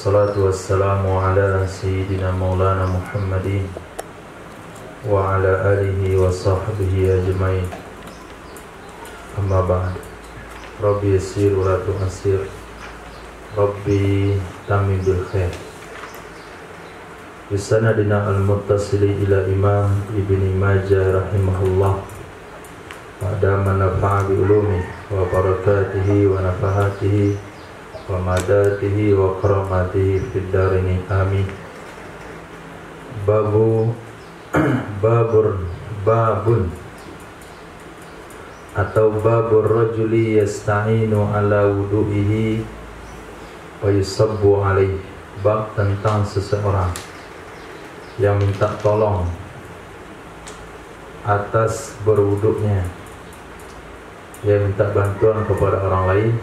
Wassalatu wassalamu ala sayyidina maulana Muhammadin wa ala alihi wa sahbihi ajmain. Amma ba'd. Rabbi yassir wa la tu'assir. Rabbi tamim bil khair. Bisanadina al-muttasili ila Imam Ibni Majah rahimahullah. Wa nafa'a bi ulumi wa barakatihi wa nafahatihi wa madatihi wa karamatihi fid darini amin. Babun atau babur rajuli yasta'inu ala wudu'ihi wa yusabbu alaihi. Bab tentang seseorang yang minta tolong atas berwuduknya, yang minta bantuan kepada orang lain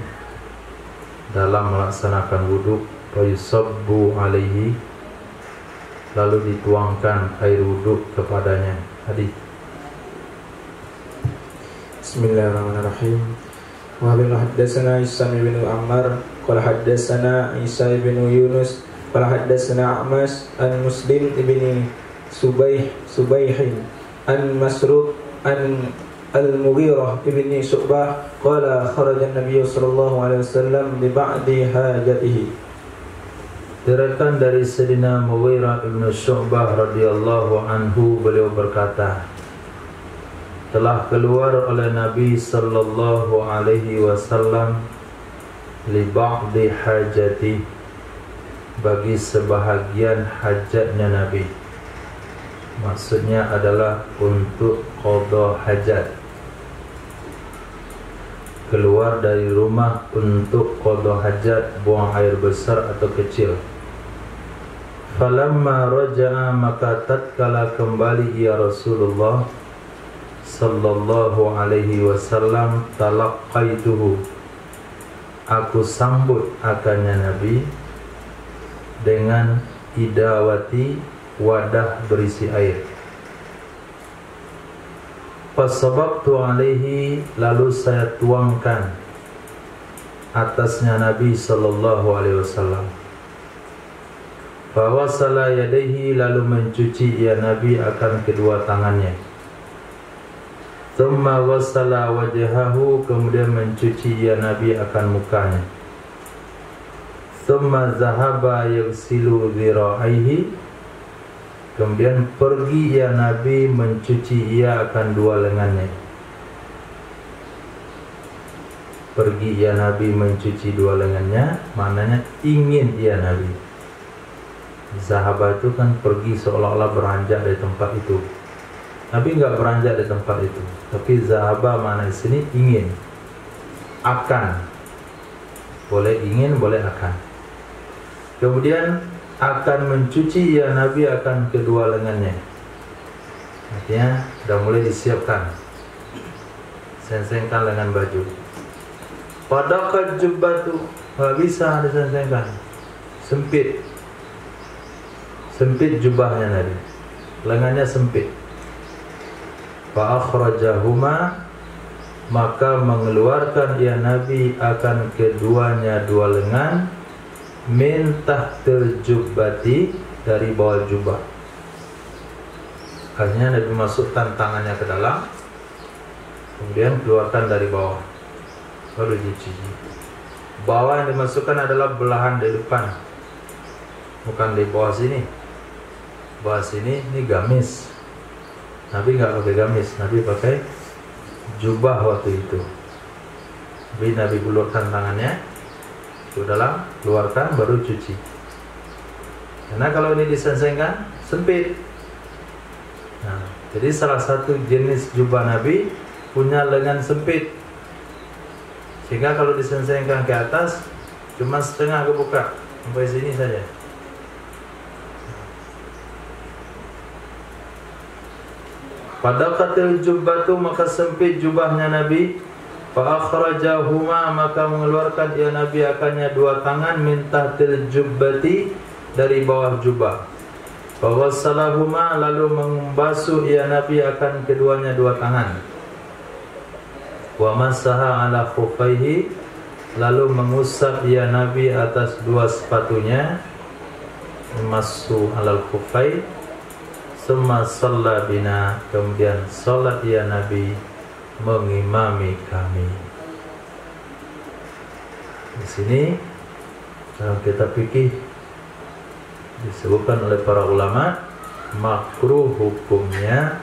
dalam melaksanakan wuduk, wa yusabbu alaihi, lalu dituangkan air wuduk kepadanya. Hadis. Bismillahirrahmanirrahim. Wa billahi haddatsana Isam bin Ammar qala haddatsana Isa bin Yunus qala haddatsana A'mas an Muslim bin Subayhin an Masruq an Al-Mughirah ibn Syu'bah qala kharaja an-nabiy sallallahu alaihi wasallam li ba'di hajatihi. Diriwayatkan dari Sayyidina Mughirah ibn Syu'bah radhiyallahu anhu, beliau berkata, telah keluar oleh Nabi sallallahu alaihi wasallam li ba'di hajati, bagi sebahagian hajatnya Nabi. Maksudnya adalah untuk qada hajat, keluar dari rumah untuk qada hajat, buang air besar atau kecil. Falamma raja'a, maka tatkala kembali ya Rasulullah sallallahu alaihi wasallam, talaqqaituhu, aku sambut akannya Nabi dengan idawati, wadah berisi air. Fasababtu alaihi, lalu saya tuangkan atasnya Nabi sallallahu alaihi wasallam. Fawasala yadaihi, lalu mencuci ya Nabi akan kedua tangannya. Thumma wasala wajhahu, kemudian mencuci ya Nabi akan mukanya. Thumma zahaba yaghsilu dhira'aihi, kemudian pergi ya Nabi mencuci ia akan dua lengannya. Pergi ya Nabi mencuci dua lengannya, maknanya ingin ya Nabi. Zahaba itu kan pergi, seolah-olah beranjak dari tempat itu. Nabi enggak beranjak dari tempat itu, tapi zahaba makna di sini ingin, akan. Boleh ingin, boleh akan. Kemudian akan mencuci ya Nabi akan kedua lengannya. Artinya sudah mulai disiapkan, sensengkan lengan baju. Padaqat jubbatu, nggak bisa disensengkan, sempit jubahnya Nabi, lengannya sempit. Fa akhrajahuma, maka mengeluarkan ya Nabi akan keduanya dua lengan, min tahtil jubbati, dari bawah jubah. Akhirnya Nabi masukkan tangannya ke dalam, kemudian keluarkan dari bawah, baru dicuci. Bawah yang dimasukkan adalah belahan dari depan, bukan di bawah sini. Bawah sini ini gamis. Nabi nggak pakai gamis, Nabi pakai jubah waktu itu. Nabi ulurkan tangannya ke dalam, keluarkan, baru cuci. Karena kalau ini disensengkan sempit. Nah, jadi salah satu jenis jubah Nabi punya lengan sempit, sehingga kalau disensengkan ke atas cuma setengah kebuka, sampai sini saja. Padaqatil jubbatu, maka sempit jubahnya Nabi. Fa akhrajahuma, maka mengeluarkan ya Nabi akannya dua tangan, min tahtil jubbati, dari bawah jubah. Fa wassalahuma, lalu membasuh ya Nabi akan keduanya dua tangan. Wa masaha ala khuffaihi, lalu mengusap ia Nabi atas dua sepatunya, masu alal khufai, summa shalla bina, kemudian salat ia Nabi mengimami kami. Di sini dalam kitab fikih disebutkan oleh para ulama, makruh hukumnya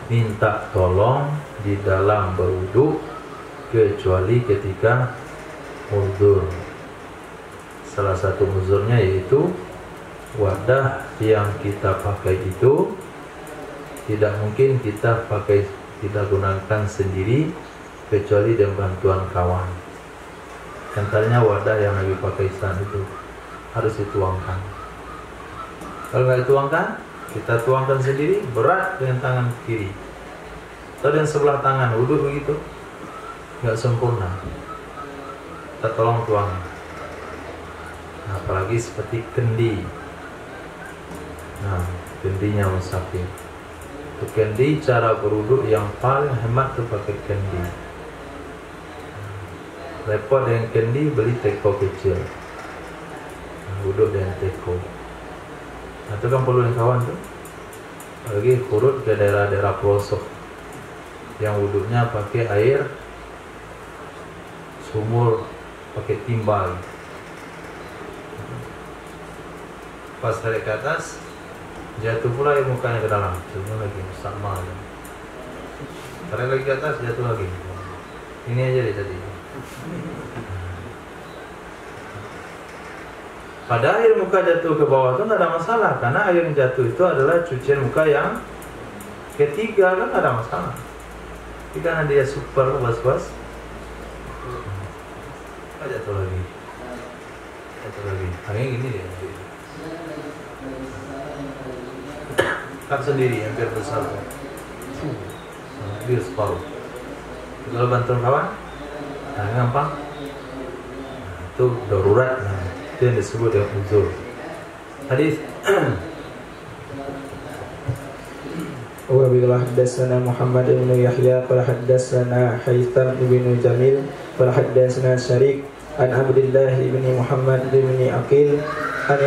minta tolong di dalam berwudu kecuali ketika uzur. Salah satu uzurnya yaitu wadah yang kita pakai itu tidak mungkin kita gunakan sendiri kecuali dengan bantuan kawan. Antaranya wadah yang Nabi pakai saat itu harus dituangkan. Kalau nggak dituangkan, kita tuangkan sendiri, berat dengan tangan kiri atau dengan sebelah tangan, wudhu begitu nggak sempurna. Kita tolong tuang. Nah, apalagi seperti kendi. Nah, kendinya musafir. Untuk kendi, cara berwudhu yang paling hemat itu pakai kendi. Repot dengan kendi, beli teko kecil. Nah, wudhu dengan teko. Nah, itu kan perlu kawan tuh. Apalagi kurut ke daerah-daerah pelosok yang wudhunya pakai air sumur, pakai timbal. Pas tarik ke atas, jatuh pula air mukanya ke dalam. Turun lagi, sama. Tarik lagi ke atas, jatuh lagi. Ini aja deh tadi. Pada air muka jatuh ke bawah itu tidak ada masalah, karena air yang jatuh itu adalah cucian muka yang ketiga, kan tidak ada masalah. Tapi karena dia super bas-bas, jatuh lagi, Hanya gini dia. Cut sendiri, hampir besar. Hampir separuh. Kalau bantuan kawan, nah gampang. Itu darurat. Itu yang disebut dengan uzur. Hadis wa billahi hadatsana Muhammad bin Yahya qala hadatsana Haytham bin Jamil qala hadatsana Syarik an Abdullah bin Muhammad bin Aqil an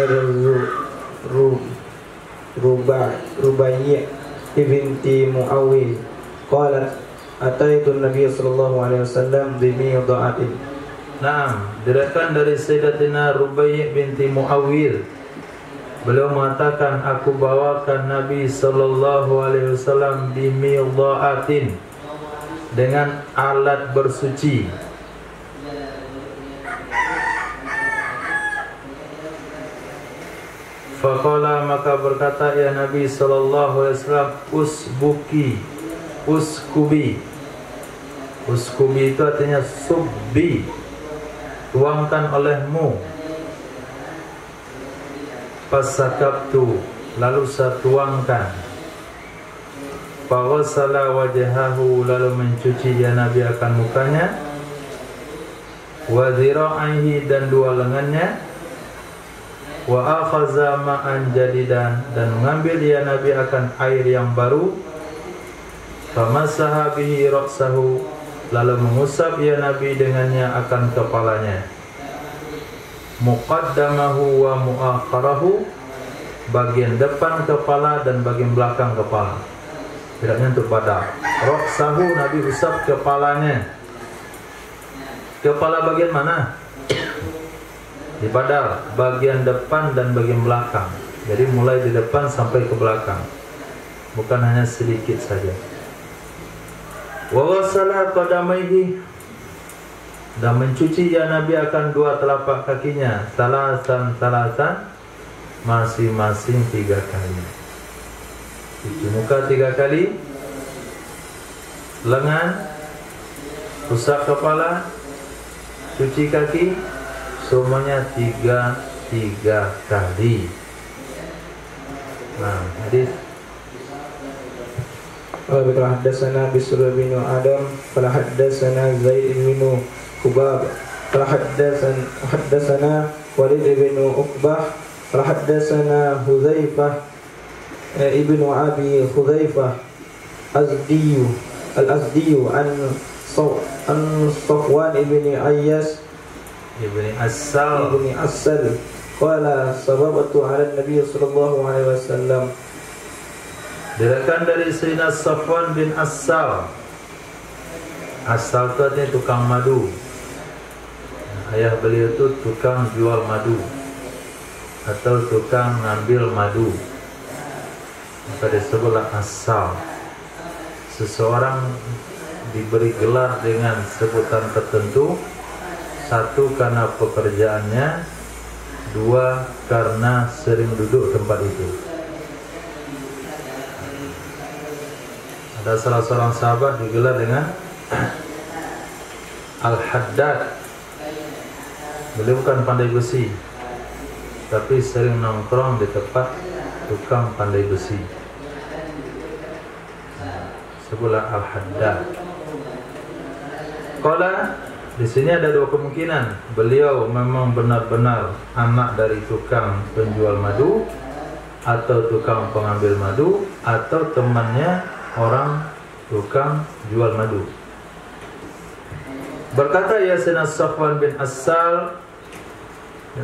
Rubayyi binti Muawwil qalat ataitu Nabiy sallallahu alaihi wasallam bi mi'da'atin. Naam, diriwayatkan dari Sayyidatina Rubayyi binti Muawwil. Beliau mengatakan, aku bawakan Nabi sallallahu alaihi wasallam bi mi'da'atin, dengan alat bersuci. Faqala, maka berkata ya Nabi sallallahu alaihi wasallam, uskubi. Uskubi itu artinya subbi, tuangkan olehmu. Fasakabtu, lalu saya tuangkan. Faghasala wajhahu, lalu mencuci ya Nabi akan mukanya. Wa dhira'ihi, dan dua lengannya. Wa akhaza ma'an jadidan, dan mengambil ya Nabi akan air yang baru. Famasaha bihi ra'sahu, lalu mengusap ya Nabi dengannya akan kepalanya. Muqaddamahu wa muakharahu, bagian depan kepala dan bagian belakang kepala. Tidaknya untuk badan. Ra'sahu, Nabi usap kepalanya. Kepala bagian mana? Di badal, bagian depan dan bagian belakang. Jadi mulai di depan sampai ke belakang, bukan hanya sedikit saja. Wa ghasala qadamaihi, dan mencuci ya Nabi akan dua telapak kakinya. Salasan, masing-masing 3 kali. Cuci muka 3 kali, lengan, usap kepala, cuci kaki, semuanya 3 kali. Nah, hadis Qala hadatsana Bisr bin Adam qala hadatsana Zaid bin Hubab qala hadatsana Walid bin Uqbah qala hadatsana Hudzaifah ibnu Abi Hudzaifah al-Azdiyu an Safwan ibni Ayyas ibni Assal. Qala sababatu ala Nabi sallallahu alaihi wasallam. Diriwayatkan dari Sayyidina Safwan bin Assal. Assal itu artinya tukang madu. Ayah beliau itu tukang jual madu atau tukang ngambil madu, maka disebutlah Assal. Seseorang diberi gelar dengan sebutan tertentu, satu karena pekerjaannya, dua karena sering duduk tempat itu. Ada salah seorang sahabat digelar dengan Al-Haddad. Beliau bukan pandai besi, tapi sering nongkrong di tempat tukang pandai besi. Sebutlah Al-Haddad. Qala, di sini ada dua kemungkinan. Beliau memang benar-benar anak dari tukang penjual madu, atau tukang pengambil madu, atau temannya orang tukang jual madu. Berkata Sayyidina Safwan bin Assal,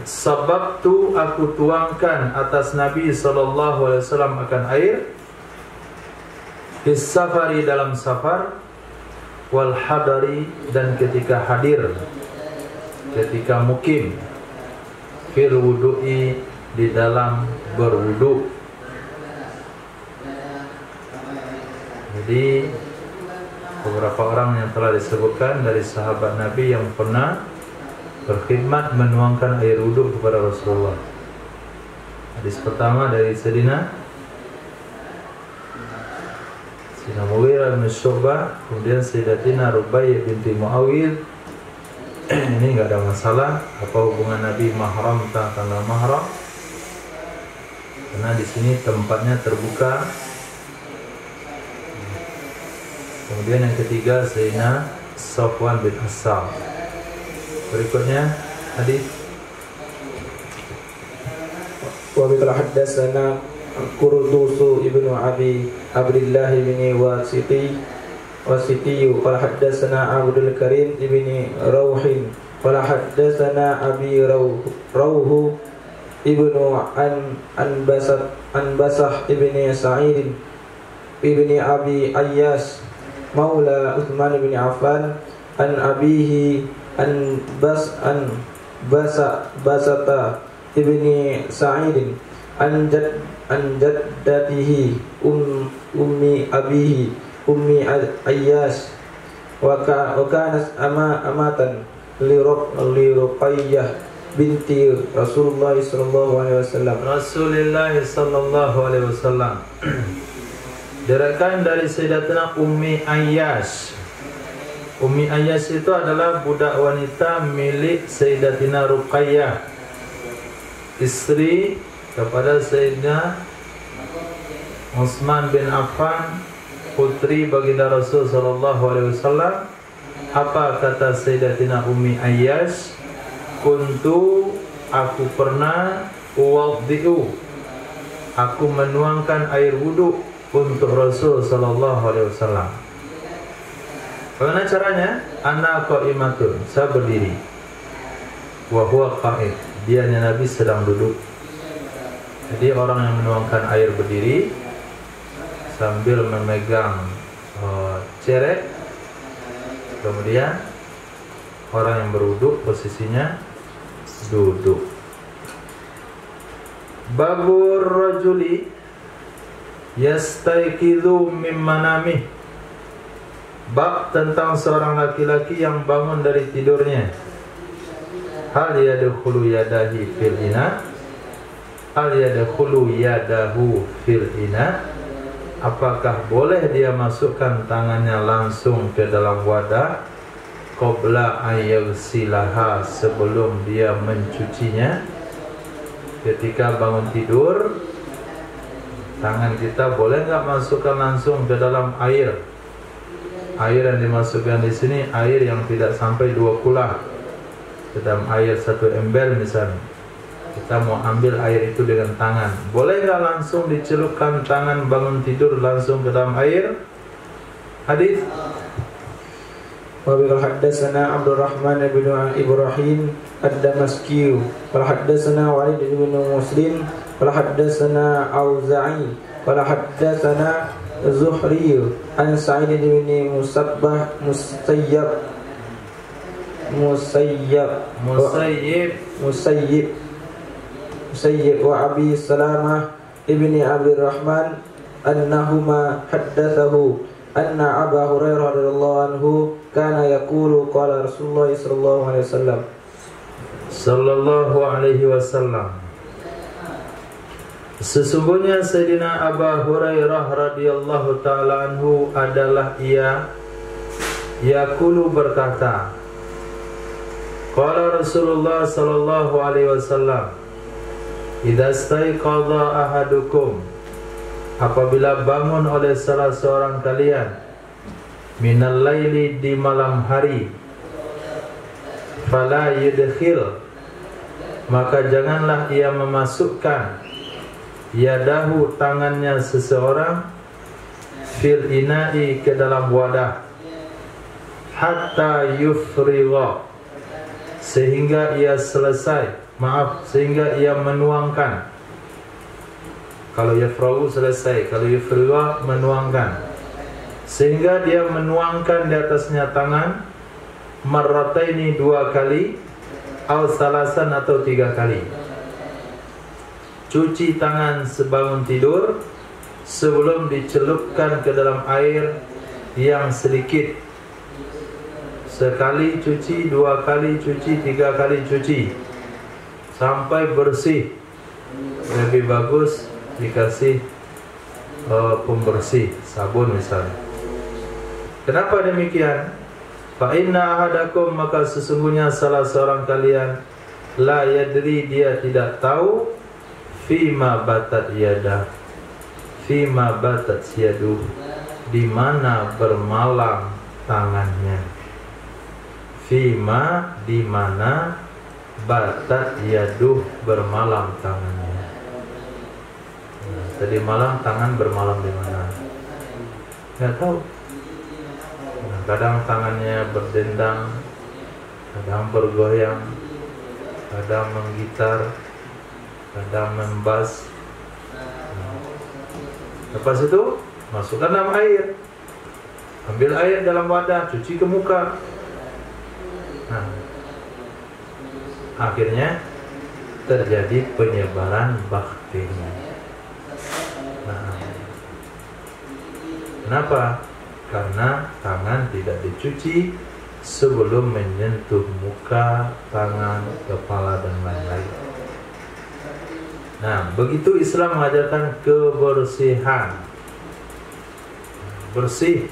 sababtu, aku tuangkan atas Nabi SAW akan air, fis safari, dalam safar, wal hadari, dan ketika hadir, ketika mukim, fil wudu'i, di dalam berwudu. Jadi beberapa orang yang telah disebutkan dari sahabat Nabi yang pernah berkhidmat menuangkan air wudhu kepada Rasulullah. Hadis pertama dari Sayyidina Mughirah bin Syu'bah, kemudian Sayyidatina Rubaiyah binti Muawiyah. Ini enggak ada masalah apa hubungan Nabi mahram tanpa mahram, karena di sini tempatnya terbuka. Kemudian yang ketiga Sayyidina Safwan bin Assal. Berikutnya hadis wa biqala haddatsana Qurdusu ibnu Abi Abdullah ibni Wasiti qala haddatsana Abdul Karim ibni Rauhin qala haddatsana Abi Rauhu ibnu Anbasah ibni Sa'id ibni Abi Ayyas maula Utsman bin Affan an abihi Basata ibni Sa'id an jaddatihi ummi Ayyas wa kanat amatan li Ruqayyah binti Rasulullah sallallahu alaihi wasallam. Diriwayatkan dari Sayyidatina Ummi Ayyas. Ummi Ayyas itu adalah budak wanita milik Sayyidatina Ruqayyah, istri kepada Sayyidina Utsman bin Affan, putri baginda Rasul sallallahu alaihi wasallam. Apa kata Sayyidatina Ummi Ayyas? Kuntu, aku pernah, uwaddi'u, aku menuangkan air wudu untuk Rasul sallallahu alaihi wasallam. Bagaimana caranya? Ana qa'imatun, saya berdiri. Wa huwa qa'id, dianya Nabi sedang duduk. Jadi orang yang menuangkan air berdiri sambil memegang cerek. Kemudian orang yang berwudu posisinya duduk. Babur rajuli yastaiqidhu min manamih. Bab tentang seorang laki-laki yang bangun dari tidurnya. Hal yadkhulu yadahi fil ina? Hal yadkhulu yadahu fil ina? Apakah boleh dia masukkan tangannya langsung ke dalam wadah qabla ayyagsilaha, sebelum dia mencucinya? Ketika bangun tidur, tangan kita boleh nggak masukkan langsung ke dalam air? Air yang dimasukkan di sini air yang tidak sampai 2 kula. Dalam air 1 ember misalnya, kita mau ambil air itu dengan tangan, boleh nggak langsung dicelupkan tangan bangun tidur langsung ke dalam air? Hadis وقال حدثنا عبد الرحمن بن إبراهيم الدمشقي قال حدثنا وليد بن مسلم قال حدثنا أوزاعي قال حدثنا زهري عن سعيد بن مسيب وأبي سلامة ابن عبد الرحمن أنهما حدثه أن أبا هريرة رضي الله عنه كان يقول قال رسول الله صلى الله عليه وسلم Sesungguhnya Sayyidina Abu Hurairah radhiyallahu ta'ala anhu adalah ia yaqulu berkata, qala Rasulullah sallallahu alaihi wasallam, idza staiqadha ahadukum, apabila bangun oleh salah seorang kalian, minal laili di malam hari, fala yudkhil, maka janganlah ia memasukkan yadahu tangannya seseorang fil ina'i ke dalam wadah hatta yufrigha, sehingga ia selesai, sehingga ia menuangkan. Kalau yafragu selesai, kalau yufrigha menuangkan, sehingga dia menuangkan di atasnya tangan marrataini 2 kali, atau salasan atau 3 kali. Cuci tangan sebangun tidur sebelum dicelupkan ke dalam air yang sedikit. Sekali cuci, 2 kali cuci, 3 kali cuci sampai bersih. Lebih bagus dikasih pembersih, sabun misalnya. Kenapa demikian? Fa inna ahadakum, maka sesungguhnya salah seorang kalian, la yadri, dia tidak tahu, fima batat yadah, fima batat yadu, di mana bermalam tangannya. Fima, di mana, batat yaduh, bermalam tangannya. Nah, tadi malam tangan bermalam di mana? Nggak tahu. Nah, kadang tangannya berdendang, kadang bergoyang, kadang menggitar, kadang membas. Lepas itu masukkan dalam air, ambil air dalam wadah, cuci ke muka. Nah, akhirnya terjadi penyebaran bakteri. Nah, kenapa? Karena tangan tidak dicuci sebelum menyentuh muka, tangan, kepala, dan lain-lain. Nah, begitu Islam mengajarkan kebersihan. Bersih,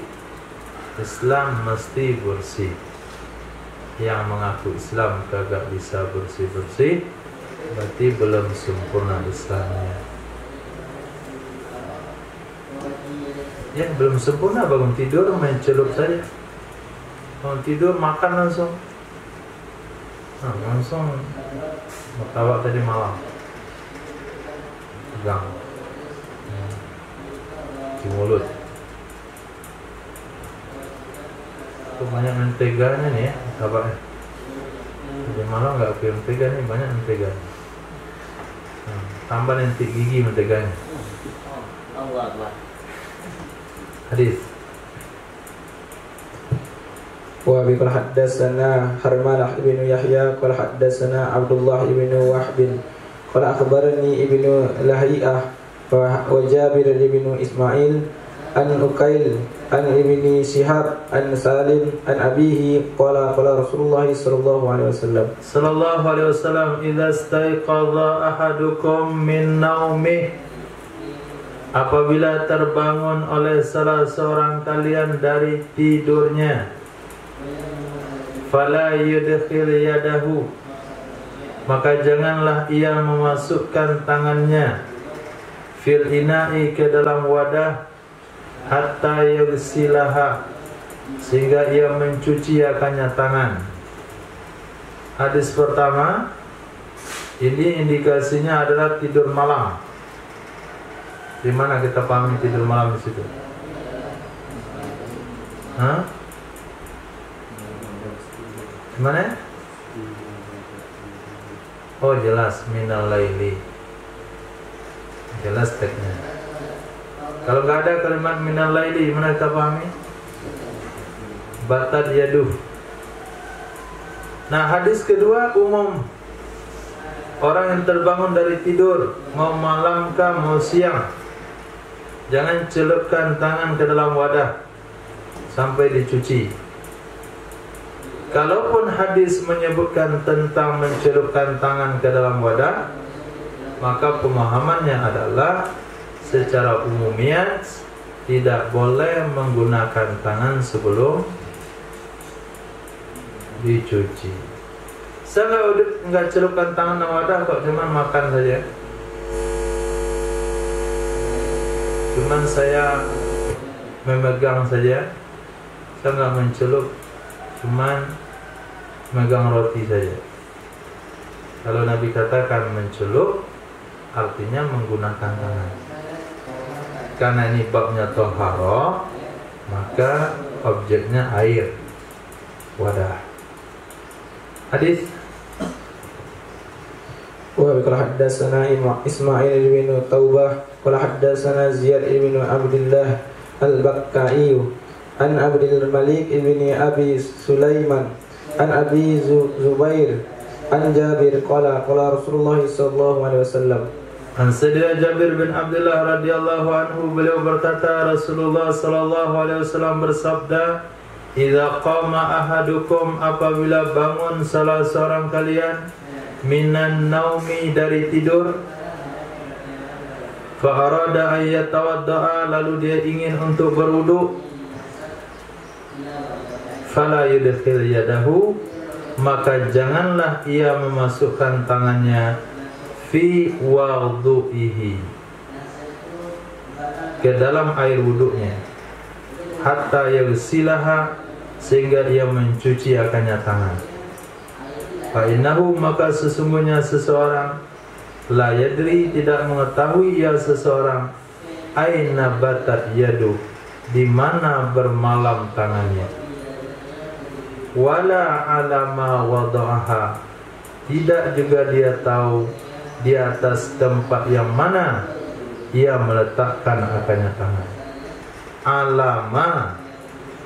Islam mesti bersih. Yang mengaku Islam kagak bisa bersih-bersih, berarti belum sempurna Islamnya. Ya, belum sempurna. Bangun tidur main celup saja. Bangun tidur makan langsung. Nah, langsung martabak tadi malam pegang di mulut. Itu banyak menteganya nih ya, martabaknya. Jadi malam nggak pakai mentega nih, banyak mentega. Tambah nanti gigi menteganya. Hadis. Wa bi qala haddatsana Harmalah ibnu Yahya qala haddatsana Abdullah ibnu Wahb qala akhbarani ibnu Lahiyah wa Jabir ibnu Ismail an Ukail an ibni Shihab an Salim an abihi qala qala Rasulullah sallallahu alaihi wasallam idza staiqadha ahadukum min naumih, apabila terbangun oleh salah seorang kalian dari tidurnya, fala yudkhil yadahu, maka janganlah ia memasukkan tangannya fil ina'i ke dalam wadah hatta yughsilaha, sehingga ia mencuci akannya tangan. Hadis pertama ini indikasinya adalah tidur malam. Di mana kita pahami tidur malam di situ? Hah? Gimana? Oh jelas, minal laili. Jelas teksnya. Kalau nggak ada kalimat minal laili, gimana kita pahami? Batat yaduh. Nah, hadis kedua umum. Orang yang terbangun dari tidur, mau malam kah mau siang, jangan celupkan tangan ke dalam wadah sampai dicuci. Kalaupun hadis menyebutkan tentang mencelupkan tangan ke dalam wadah, maka pemahamannya adalah secara umumiat tidak boleh menggunakan tangan sebelum dicuci. Saya nggak celupkan tangan dalam wadah kok, cuman makan saja. Cuman saya memegang saja, saya nggak mencelup, cuman megang roti saja. Kalau Nabi katakan mencelup, artinya menggunakan tangan. Karena ini babnya thaharah, maka objeknya air, wadah. Hadis. Wa qala haddatsana Ismail bin Taubah qala haddatsana Ziyad bin Abdullah al-Bakkai an Abdul Malik bin Abi Sulaiman an Abi Zubair an Jabir qala Rasulullah sallallahu alaihi wasallam. An Sayyidina Jabir bin Abdullah radhiyallahu anhu, beliau berkata Rasulullah sallallahu alaihi wasallam bersabda, "Idza qama ahadukum, apabila bangun salah seorang kalian, minan naumi, dari tidur, fa arada ay yatawaddaa, lalu dia ingin untuk berwudu, fala yudkhil yadahu, maka janganlah ia memasukkan tangannya fi wudu'ihi, ke dalam air wudunya, hatta yaghsilaha, sehingga ia mencuci akannya tangan. Fa innahu, maka sesungguhnya seseorang, la yadri, tidak mengetahui ia seseorang, aina batat yadu, di mana bermalam tangannya, wala alama wada'aha, tidak juga dia tahu di atas tempat yang mana ia meletakkan akannya tangan. Alama,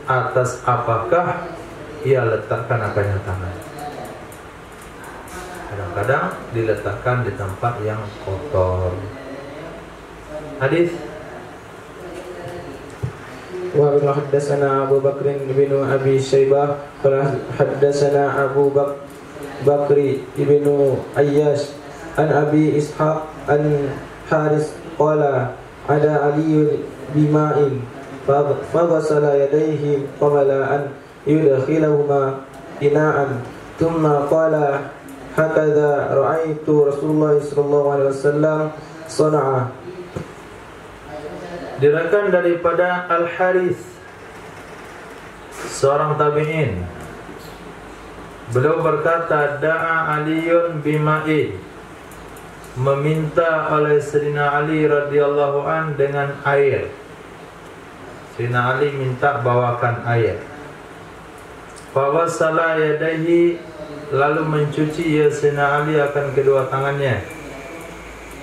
atas apakah ia letakkan akannya tangan. Kadang-kadang diletakkan di tempat yang kotor. Hadis. Wa haddatsana Abu Bakr bin Abi Syaibah qala haddatsana Abu Bakri ibnu Ayyash an Abi Ishaq an Haris qala ada Ali bima'in faghasala yadayhi qabla an yudkhilahuma ina'an thumma qala hakadha ra'aitu Rasulullah sallallahu alaihi wasallam sana'a. Diriwayatkan daripada Al-Harith, seorang tabi'in, beliau berkata, da'a Aliyun bima'i, meminta oleh Sayyidina Ali radhiyallahu an dengan air. Sayyidina Ali minta bawakan air. Fawassala yadayhi, lalu mencuci ya Sayyidina Ali akan kedua tangannya,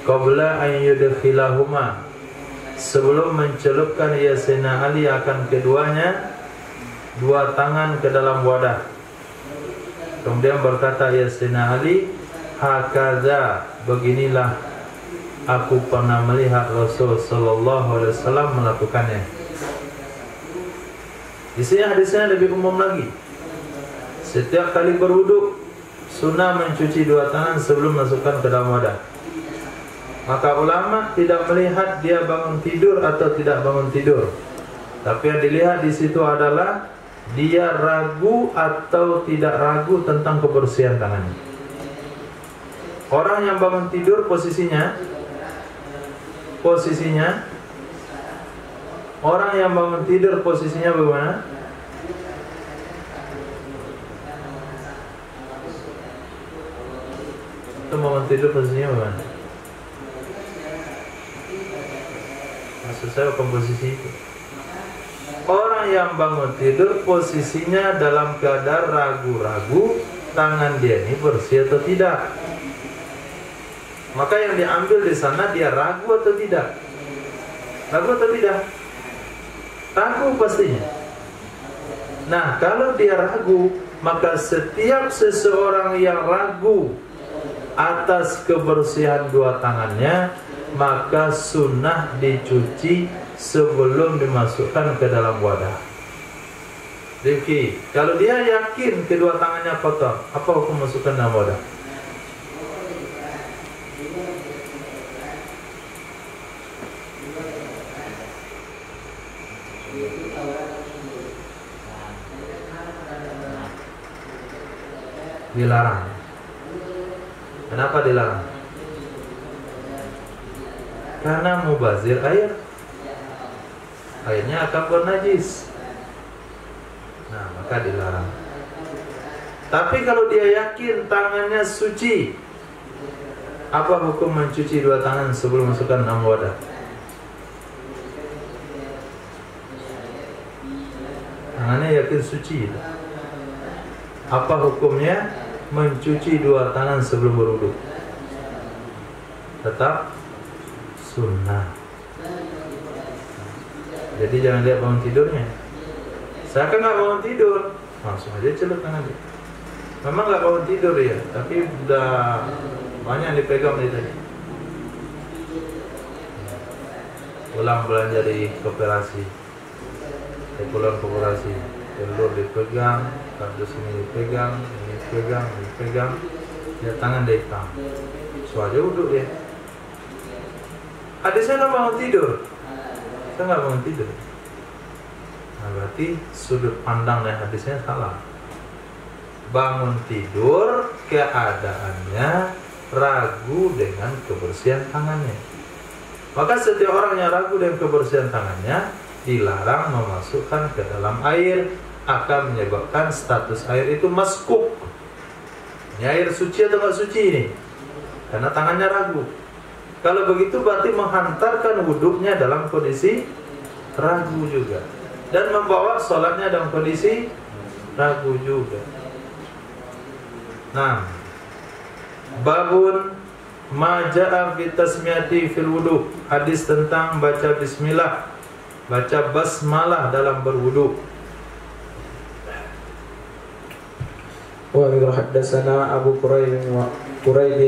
qabla an yudkhilahuma, sebelum mencelupkan ya Sayyidina Ali akan keduanya, dua tangan ke dalam wadah. Kemudian berkata ya Sayyidina Ali, hakadha, beginilah aku pernah melihat Rasul sallallahu alaihi wasallam melakukannya. Di sini hadisnya lebih umum lagi. Setiap kali berwudu, sunnah mencuci dua tangan sebelum masukkan ke dalam wadah. Maka ulama tidak melihat dia bangun tidur atau tidak bangun tidur, tapi yang dilihat di situ adalah dia ragu atau tidak ragu tentang kebersihan tangannya. Orang yang bangun tidur posisinya, orang yang bangun tidur posisinya bagaimana? Itu bangun tidur posisinya bagaimana? Maksud saya komposisi itu. orang yang bangun tidur posisinya dalam keadaan ragu-ragu tangan dia ini bersih atau tidak. Maka yang diambil di sana dia ragu atau tidak? Ragu atau tidak? Ragu pastinya. Nah, kalau dia ragu, maka setiap seseorang yang ragu atas kebersihan dua tangannya, maka sunnah dicuci sebelum dimasukkan ke dalam wadah. Rifki, kalau dia yakin kedua tangannya kotor, apa hukum masukkan dalam wadah? Dilarang. Kenapa dilarang? Karena mubazir air, airnya akan bernajis. Nah, maka dilarang. Tapi kalau dia yakin tangannya suci, apa hukum mencuci dua tangan sebelum masukkan dalam wadah? Tangannya yakin suci, apa hukumnya mencuci dua tangan sebelum berwudu? Tetap sunnah. Jadi jangan lihat bangun tidurnya. Saya kan nggak bangun tidur, langsung aja celup tangan dia. Memang nggak bangun tidur ya, tapi udah banyak dipegang dari tadi. Pulang belanja di koperasi, pulang koperasi, telur dipegang, kardus ini dipegang, ya tangan dia hitam. Soalnya wudhu ya. Adik saya nggak bangun tidur, saya nggak bangun tidur. Nah, berarti sudut pandang dari hadisnya salah. Bangun tidur keadaannya ragu dengan kebersihan tangannya. Maka setiap orang yang ragu dengan kebersihan tangannya dilarang memasukkan ke dalam air, akan menyebabkan status air itu maskuk. Ini air suci atau nggak suci ini? Karena tangannya ragu. Kalau begitu berarti menghantarkan wudhunya dalam kondisi ragu juga, dan membawa sholatnya dalam kondisi ragu juga. Nah, babun maja'a fi tasmiyati fil wudu, hadis tentang baca bismillah, baca basmalah dalam berwudu. Wa haddatsana Abu Quraib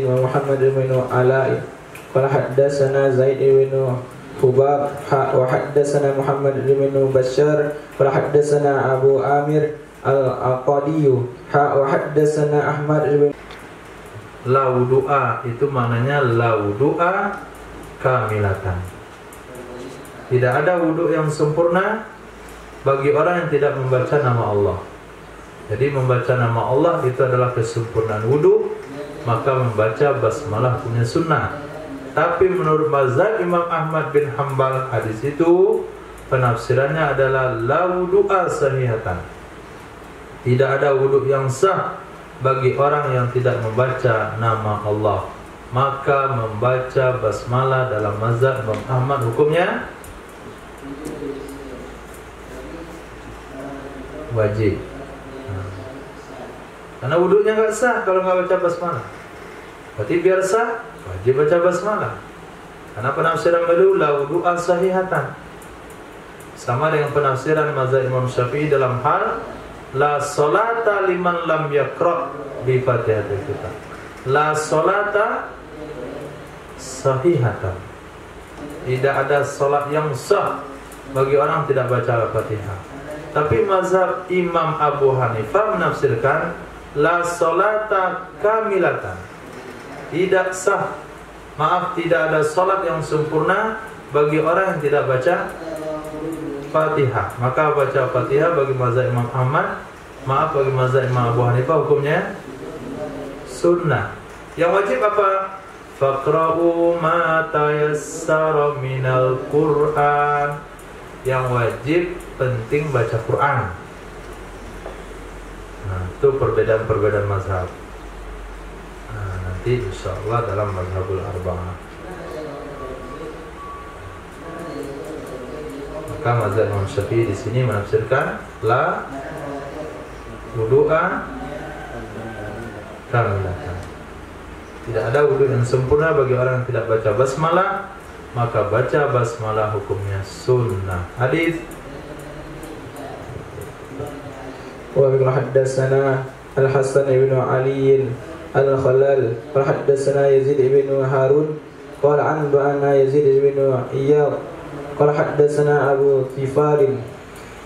wa Muhammad bin Ala'i qala haddatsana Zaid bin Hubab wa haddatsana Muhammad bin Bashar qala haddatsana Abu Amir Al-Aqadi wa haddatsana Ahmad bin La wudu'a itu maknanya la wudu'a kamilatan. Tidak ada wudu yang sempurna bagi orang yang tidak membaca nama Allah. Jadi membaca nama Allah itu adalah kesempurnaan wudu, maka membaca basmalah punya sunnah. Tapi menurut mazhab Imam Ahmad bin Hanbal, hadis itu penafsirannya adalah la wudu'a sahihatan. Tidak ada wudu yang sah bagi orang yang tidak membaca nama Allah. Maka membaca basmalah dalam mazhab Imam Ahmad hukumnya wajib. Karena wudunya nggak sah kalau nggak baca basmalah. Berarti biar sah wajib baca basmalah. Karena penafsiran beliau la wudu'a sahihatan, sama dengan penafsiran mazhab Imam Syafi'i dalam hal la salata liman lam yaqra bi Fatihatil Kitab. La salata sahihatan. Tidak ada salat yang sah bagi orang tidak baca Al-Fatihah. Tapi mazhab Imam Abu Hanifah menafsirkan la salata kamilatan. Tidak sah, maaf, tidak ada salat yang sempurna bagi orang yang tidak baca Fatihah. Maka baca Fatihah bagi mazhab Imam Ahmad, maaf, bagi mazhab Imam Abu Hanifah hukumnya sunnah. Yang wajib apa? Faqra'u ma tayassara minal Qur'an. Yang wajib penting baca Quran. Nah, itu perbedaan-perbedaan mazhab. Nah, nanti insyaallah dalam mazhabul arba'ah. Maka mazhab Imam Syafi'i di sini menafsirkan la wudu'a kamilatan. Tidak ada wudu yang sempurna bagi orang yang tidak baca basmalah, maka baca basmalah hukumnya sunnah. Hadis wa bi haddatsana Al-Hasan ibn Ali Al-Khalal wa haddatsana Yazid ibn Harun qala an ba'ana Yazid ibn Iyad qala haddatsana Abu Tifal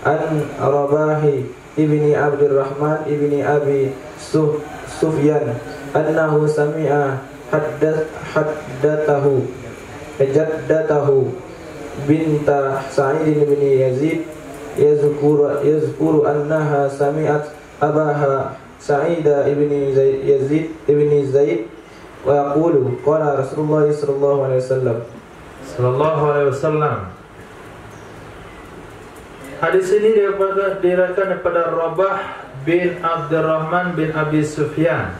an Rabahi ibni Abdurrahman ibni Abi Sufyan annahu sami'a haddatahu jaddatahu binta Sa'id bin Yazid yazkuru annaha sami'at abaha Sa'id ibn Yazid ibn Zaid wa yaqulu qala Rasulullah sallallahu alaihi wasallam. Hadis ini diriwayatkan daripada Rabah bin Abdurrahman bin Abi Sufyan.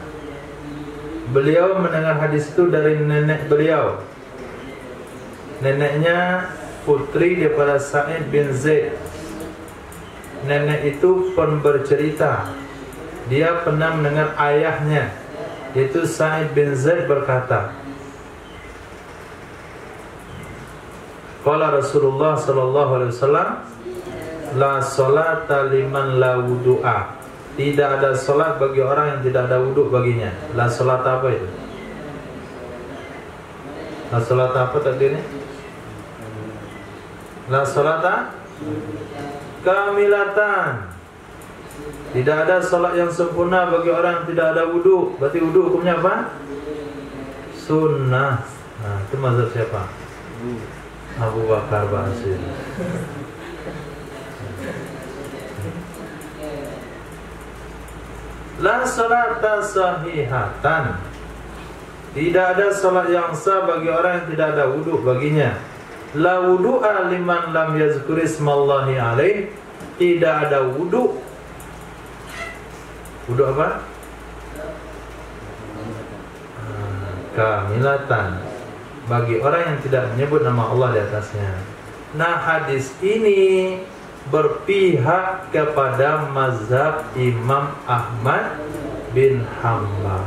Beliau mendengar hadis itu dari nenek beliau. Neneknya putri daripada Sa'id bin Zaid. Nenek itu pun bercerita, dia pernah mendengar ayahnya, yaitu Sa'id bin Zaid berkata, qala Rasulullah sallallahu alaihi wasallam, la salata liman la wudu'a. Tidak ada salat bagi orang yang tidak ada wuduk baginya. La salata apa itu? La salata apa tadi ini? La salata kamilatan. Tidak ada salat yang sempurna bagi orang yang tidak ada wuduk. Berarti wuduk hukumnya apa? Sunnah. Nah, itu mazhab siapa? Abu Bakar Basir. La salata sahihatan. Tidak ada salat yang sah bagi orang yang tidak ada wuduk baginya. La wudu'a liman lam yazkur ismallahi alaih. Tidak ada wuduk. Wuduk apa? Kamilatan. Bagi orang yang tidak menyebut nama Allah di atasnya. Nah, hadis ini berpihak kepada mazhab Imam Ahmad bin Hanbal.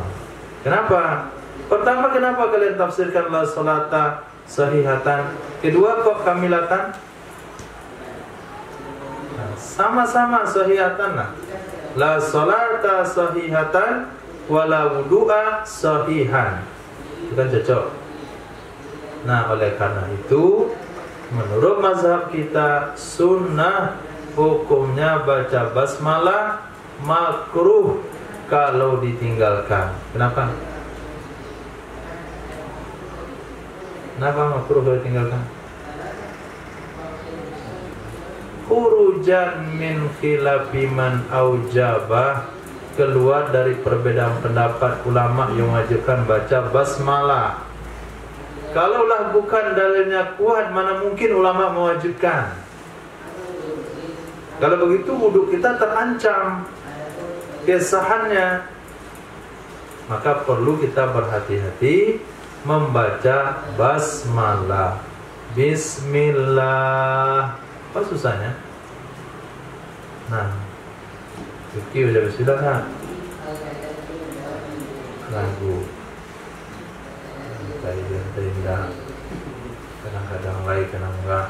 Kenapa? Pertama, kenapa kalian tafsirkan la salata sahihatan? Kedua, kok kamilatan? Nah, sama-sama sahihatan lah. La salata sahihatan wala wudu'a sahihan. Itu kan cocok. Nah, oleh karena itu, menurut mazhab kita, sunnah hukumnya baca basmalah, makruh kalau ditinggalkan. Kenapa? Kenapa makruh kalau ditinggalkan? Khurujan min khilafi man aujabah, keluar dari perbedaan pendapat ulama yang mewajibkan baca basmalah. Kalaulah bukan dalilnya kuat, mana mungkin ulama mewajibkan. Kalau begitu wudhu kita terancam kesahannya. Maka perlu kita berhati-hati membaca basmalah. Bismillah. Apa susahnya? Nah, Yuki udah bismillah kan? Lagu tidak, kadang-kadang baik, kadang enggak.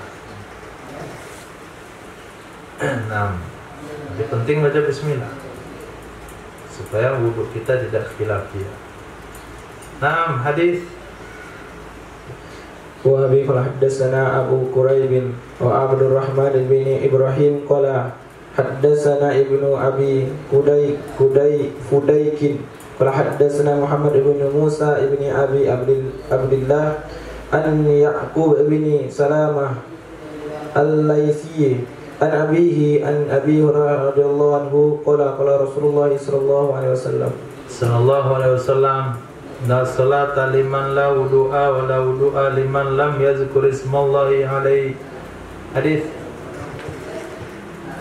6. Jadi penting baca bismillah supaya wudhu kita tidak khilafiyah. 6. Hadis wa bi haddatsana Abu Quraib wa Abdurrahman bin Ibrahim qala haddatsana Ibnu Abi Fudaykin qala haddatsana Muhammad ibn Musa ibn Abi Abdullah an Ya'qub ibn Salamah al-Laitsi an abihi an Abi Hurairah radhiyallahu anhu qala Rasulullah sallallahu alaihi wasallam la salata liman la wudu'a wa la wudu'a liman lam yazkur ismallahi alaihi. Hadis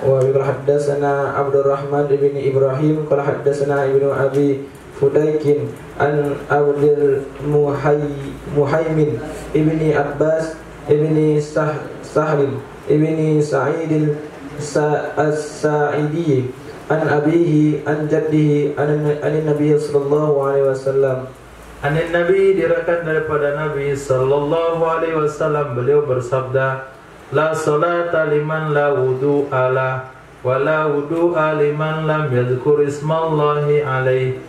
wa bi haddatsana Abdurrahman ibn Ibrahim qala haddatsana Ibnu Abi Fudaykin an Abdul Muhaimin ibni Abbas ibni Sahlin ibni Sa'id as-Sa'idi an abihi an jaddihi an Nabi sallallahu alaihi wasallam. Anin Nabi, diriwayatkan daripada Nabi sallallahu alaihi wasallam, beliau bersabda, la salata liman la wudu'a la wa la wudu'a liman lam yadhkur ismallahi alaihi.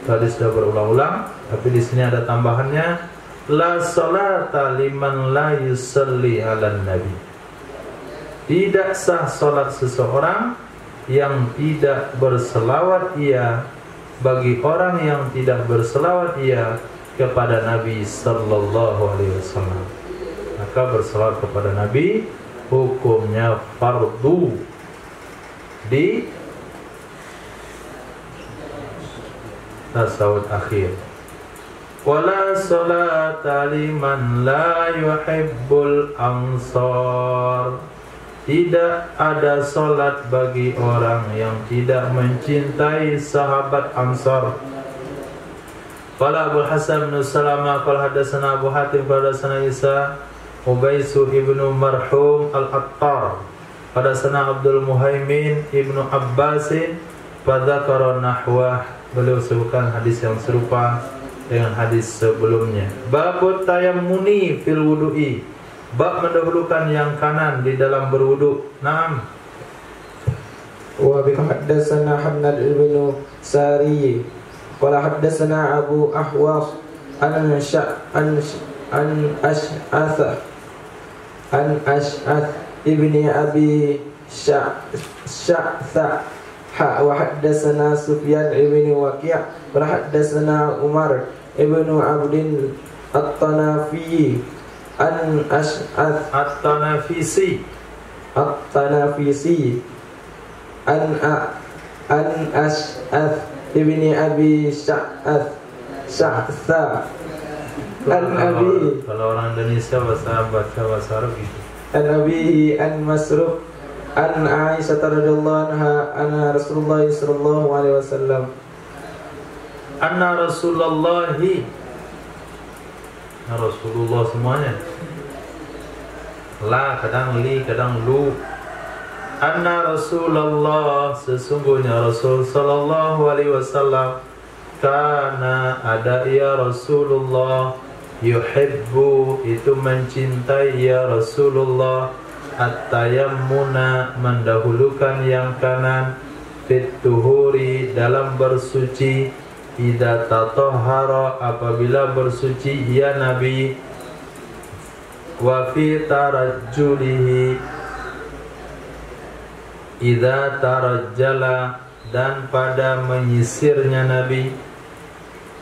Tadi sudah berulang-ulang, tapi di sini ada tambahannya, la salata liman la yusalli ala nabi. Tidak sah salat seseorang yang tidak berselawat ia bagi orang yang tidak berselawat ia kepada Nabi sallallahu alaihi wasallam. Maka berselawat kepada Nabi hukumnya fardu di tasawuf akhir. Wala salata liman la yuhibbul ansar. Tidak ada solat bagi orang yang tidak mencintai sahabat Ansar. Qala Abu Hasan bin Salamah qala hadatsana Abu Hatim qala hadatsana Isa Ubaisu ibnu Marhum al-Attar qala hadatsana Abdul Muhaimin ibnu Abbasin pada dzakara nahwah. Beliau sebutkan hadis yang serupa dengan hadis sebelumnya. Babut tayammuni fil wudu'i. Bab mendahulukan yang kanan di dalam berwudu. Naam. Wa bi haddatsana Hamad ibn Sari qala haddatsana Abu Ahwas an Ash'ath ibni Abi Sya'tha wa haddatsana Sufyan ibn Waqi' qala haddatsana Umar ibn Abdin at-Tanafi an Ash'ath At-Tanafisi an Ash'ath ibni Abi Sya'tha an Abi. Kalau orang Indonesia bahasa Arab gitu. An Abihi an Masruq an Aisyah radhiyallahu anha anna Rasulullah sallallahu alaihi wasallam Anna Rasulullah semuanya. La kadang li kadang lu. Anna Rasulullah, sesungguhnya Rasul sallallahu alaihi wasallam, kana ada ya Rasulullah, yuhibbu itu mencintai ya Rasulullah, at-tayammuna mendahulukan yang kanan, fit tuhuri dalam bersuci, idza tatahhara apabila bersuci ya Nabi, wa fi tarajjulihi idza tarajjala dan pada menyisirnya Nabi,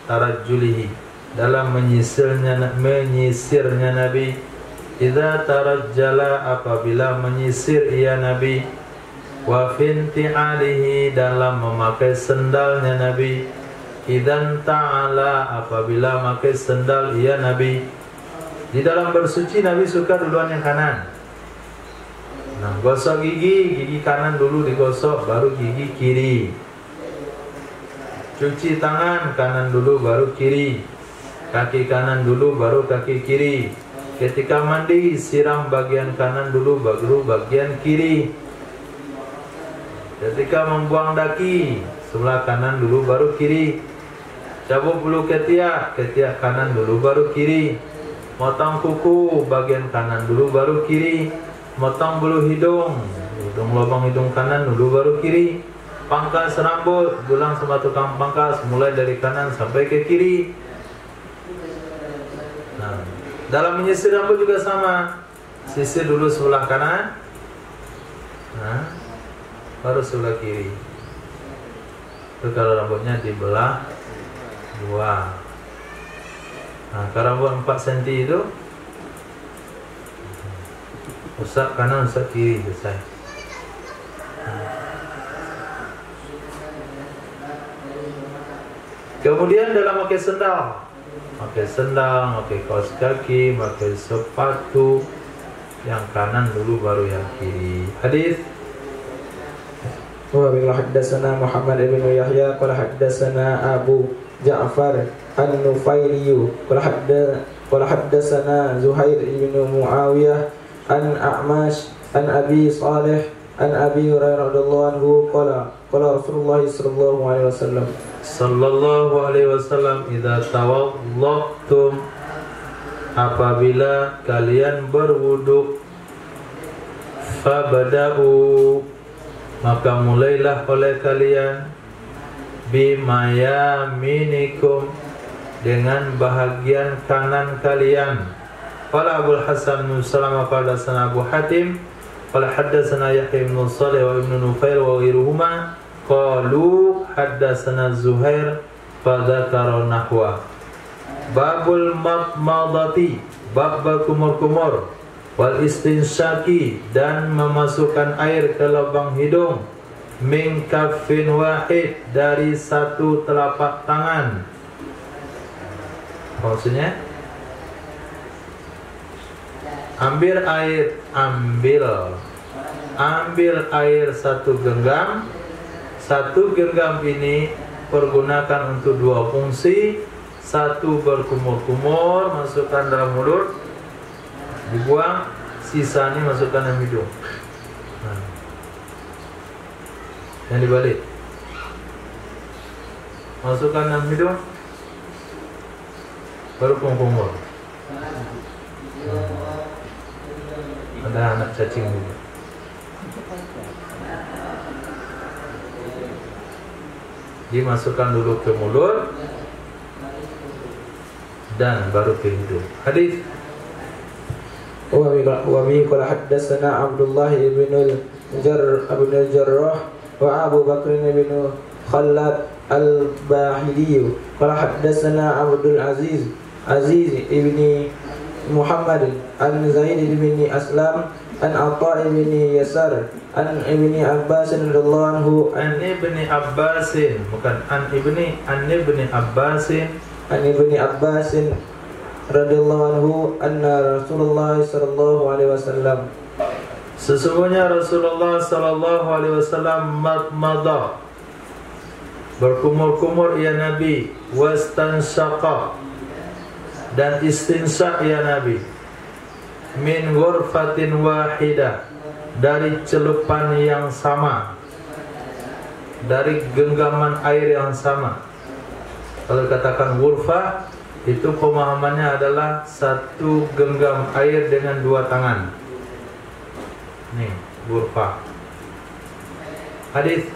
tarajjulihi dalam menyisirnya Nabi, idza tarajjala apabila menyisir ya Nabi, wa fi inti'alihi dalam memakai sendalnya Nabi, idan ta'ala apabila memakai sendal ia Nabi. Di dalam bersuci Nabi suka duluan yang kanan. Nah, gosok gigi kanan dulu digosok, baru gigi kiri. Cuci tangan kanan dulu baru kiri. Kaki kanan dulu baru kaki kiri. Ketika mandi siram bagian kanan dulu baru bagian kiri. Ketika membuang daki sebelah kanan dulu baru kiri. Cabut bulu ketiak kanan dulu baru kiri. Motong kuku bagian kanan dulu baru kiri. Motong bulu hidung lubang hidung kanan dulu baru kiri. Pangkas rambut, gulang sama tukang pangkas mulai dari kanan sampai ke kiri. Nah, dalam menyisir rambut juga sama. Sisir dulu sebelah kanan, nah, baru sebelah kiri. Itu kalau rambutnya dibelah dua. Nah, kalau rambut 4 cm itu usap kanan, usap kiri, selesai. Kemudian dalam pakai sendal, pakai kaos kaki, pakai sepatu, yang kanan dulu baru yang kiri. Hadis. Wa bil haddatsana Muhammad ibn Yahya qala haddatsana Abu Ja'far an-Nufaili qala haddatsana Zuhair ibn Muawiyah an A'mash an Abi Salih an Abi Hurairah radhiyallahu anhu qala Rasulullah sallallahu alaihi wasallam sallallahu alaihi wasallam, idza tawaddatum, apabila kalian berwudu, fabada'u, maka mulailah oleh kalian, bimayaminikum, dengan bahagian kanan kalian. Qala Abu Hasan bin Salamah qala sana Abu Hatim qala haddatsana Yahya bin Shalih wa Ibn Nufail wa ghairuhuma qalu haddatsana Zuhair fa dzakara nahwa. Babul madmadati, bab berkumur-kumur, wal istinsyaki, dan memasukkan air ke lubang hidung, min kaffin wahid, dari satu telapak tangan. Maksudnya ambil air satu genggam. Satu genggam ini pergunakan untuk dua fungsi. Satu berkumur-kumur, masukkan dalam mulut, dibuang, sisanya masukkan dalam hidung. Nah, yang dibalik, masukkan dalam hidung, baru kumur-kumur. Ada anak cacing juga. Dimasukkan dulu ke mulut dan baru ke hidung. Hadis wa bi qala haddatsana Abdullah ibn al-Jarrah wa Abu Bakr ibn Khalad al-Bahili qala haddatsana Abdul Aziz ibn Muhammad an Zaid ibn Aslam an Atha ibn Yasar an ibn Abbas radhiyallahu anhu an ibni Abbasin, bukan an ibni Abbasin, an ibni Abbasin radhiyallahu anhu anna Rasulullah sallallahu alaihi wasallam, sesungguhnya Rasulullah sallallahu alaihi wasallam madmada, berkumur-kumur ya Nabi, wastansyaqa, dan istinsyak ya Nabi, min ghurfatin wahidah, dari celupan yang sama, dari genggaman air yang sama. Kalau katakan ghurfah, itu pemahamannya adalah satu genggam air dengan dua tangan. Nih, ghurfah. Hadis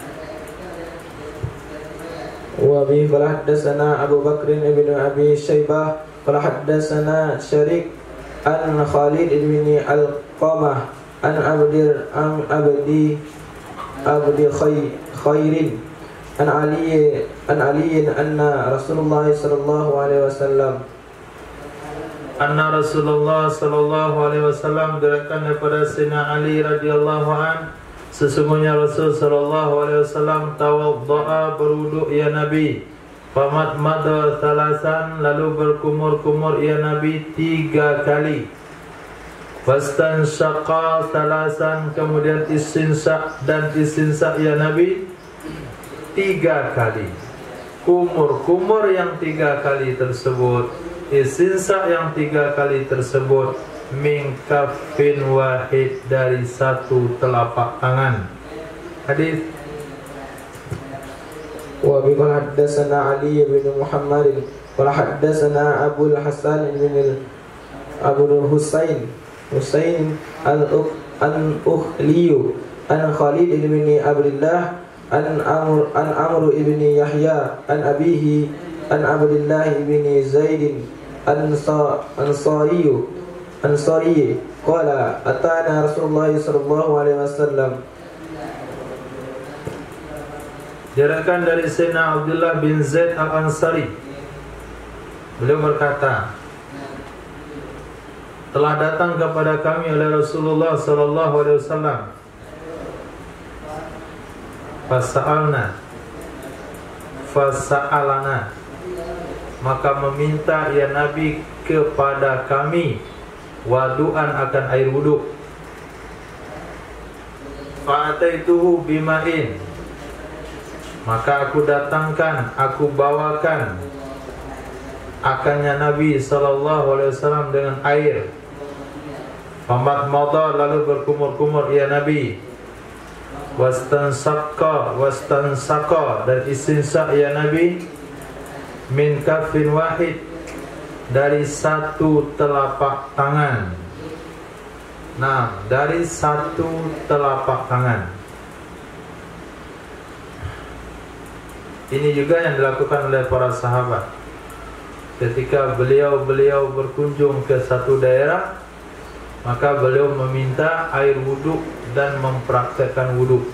wa bi qala haddatsana Abu Bakr ibn Abi Syaibah qala haddatsana Syarik an Khalid ibn Al-Qamah an Abdi Khairin an Ali anna Rasulullah sallallahu alaihi wasallam diriwayatkan daripada Sayyidina Ali radhiyallahu an, sesungguhnya Rasul sallallahu alaihi wasallam tawaddaa, berwudu ya Nabi, famadmada thalasan, lalu berkumur-kumur ya Nabi 3 kali, wastansyaqa thalasan, kemudian istinsyak ya Nabi 3 kali. Kumur-kumur yang 3 kali tersebut, istinsyak yang 3 kali tersebut, min kaffin wahid, dari satu telapak tangan. Hadis wa bi qala haddatsana Ali bin Muhammad qala haddatsana Abu Hasan bin Abu Husain al-Ukhliyu an Khalid bin Abdullah an Amr ibn Yahya an abihi an Abdullah ibn Zaid Ansari qala atana Rasulullah sallallahu alaihi wasallam. Diriwayatkan dari Sayyidina Abdullah bin Zaid Al-Ansari, beliau berkata, telah datang kepada kami oleh Rasulullah sallallahu alaihi wasallam, fasa'alana, maka meminta ya Nabi kepada kami, wadu'an, akan air wudu. Fa'ataituhu bima'in, maka aku datangkan, aku bawakan akannya Nabi sallallahu alaihi wasallam dengan air. Famadmadha, lalu berkumur-kumur ia Nabi. Wastansaqa dan istinsak ya Nabi. Min kafin wahid, dari satu telapak tangan. Nah, dari satu telapak tangan. Ini juga yang dilakukan oleh para sahabat. Ketika beliau berkunjung ke satu daerah, maka beliau meminta air wudhu dan mempraktekkan wudhu.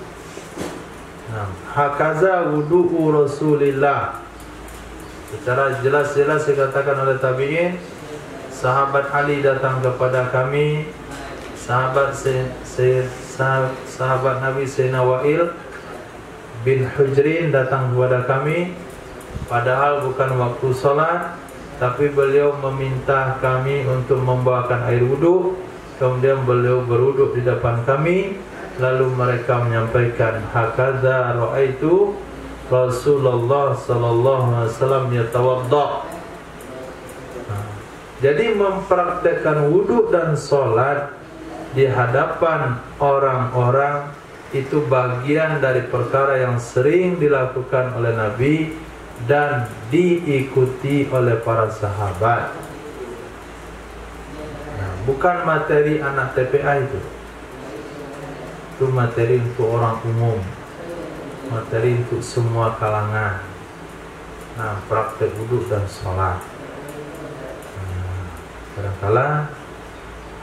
Nah, hakaza wudhu Rasulillah. Secara jelas-jelas dikatakan oleh tabi'in, sahabat Ali datang kepada kami, sahabat Nabi Sayyidina Wa'il bin Hujrin datang kepada kami, padahal bukan waktu sholat, tapi beliau meminta kami untuk membawakan air wudhu. Kemudian beliau berwudhu di depan kami, lalu mereka menyampaikan, hakadza ra'aitu Rasulullah sallallahu alaihi wasallam yatawadda. Jadi mempraktekkan wudhu dan sholat di hadapan orang-orang itu bagian dari perkara yang sering dilakukan oleh Nabi dan diikuti oleh para sahabat. Nah, bukan materi anak TPA itu materi untuk orang umum, materi untuk semua kalangan. Nah, praktek wudhu dan sholat. Kadang-kala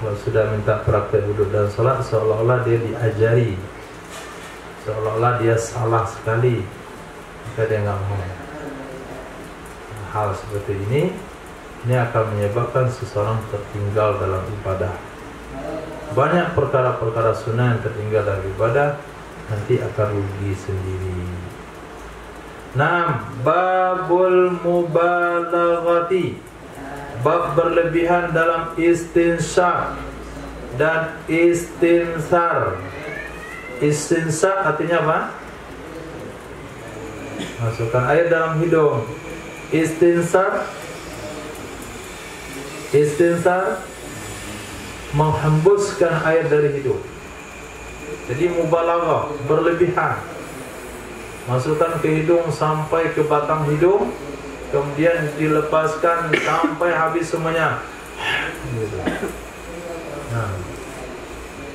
kalau sudah minta praktek wudhu dan sholat, seolah-olah dia diajari, seolah-olah dia salah sekali, maka dia nggak mau. Hal seperti ini akan menyebabkan seseorang tertinggal dalam ibadah. Banyak perkara-perkara sunnah yang tertinggal dalam ibadah, nanti akan rugi sendiri. Nah, babul mubalaghati, bab berlebihan dalam istinsyak dan istinsar. Istinsyak artinya apa? Masukkan air dalam hidung. Istinsar menghembuskan air dari hidung. Jadi mubalaghah, berlebihan. Masukkan ke hidung sampai ke batang hidung, kemudian dilepaskan sampai habis semuanya. Gitu. Nah,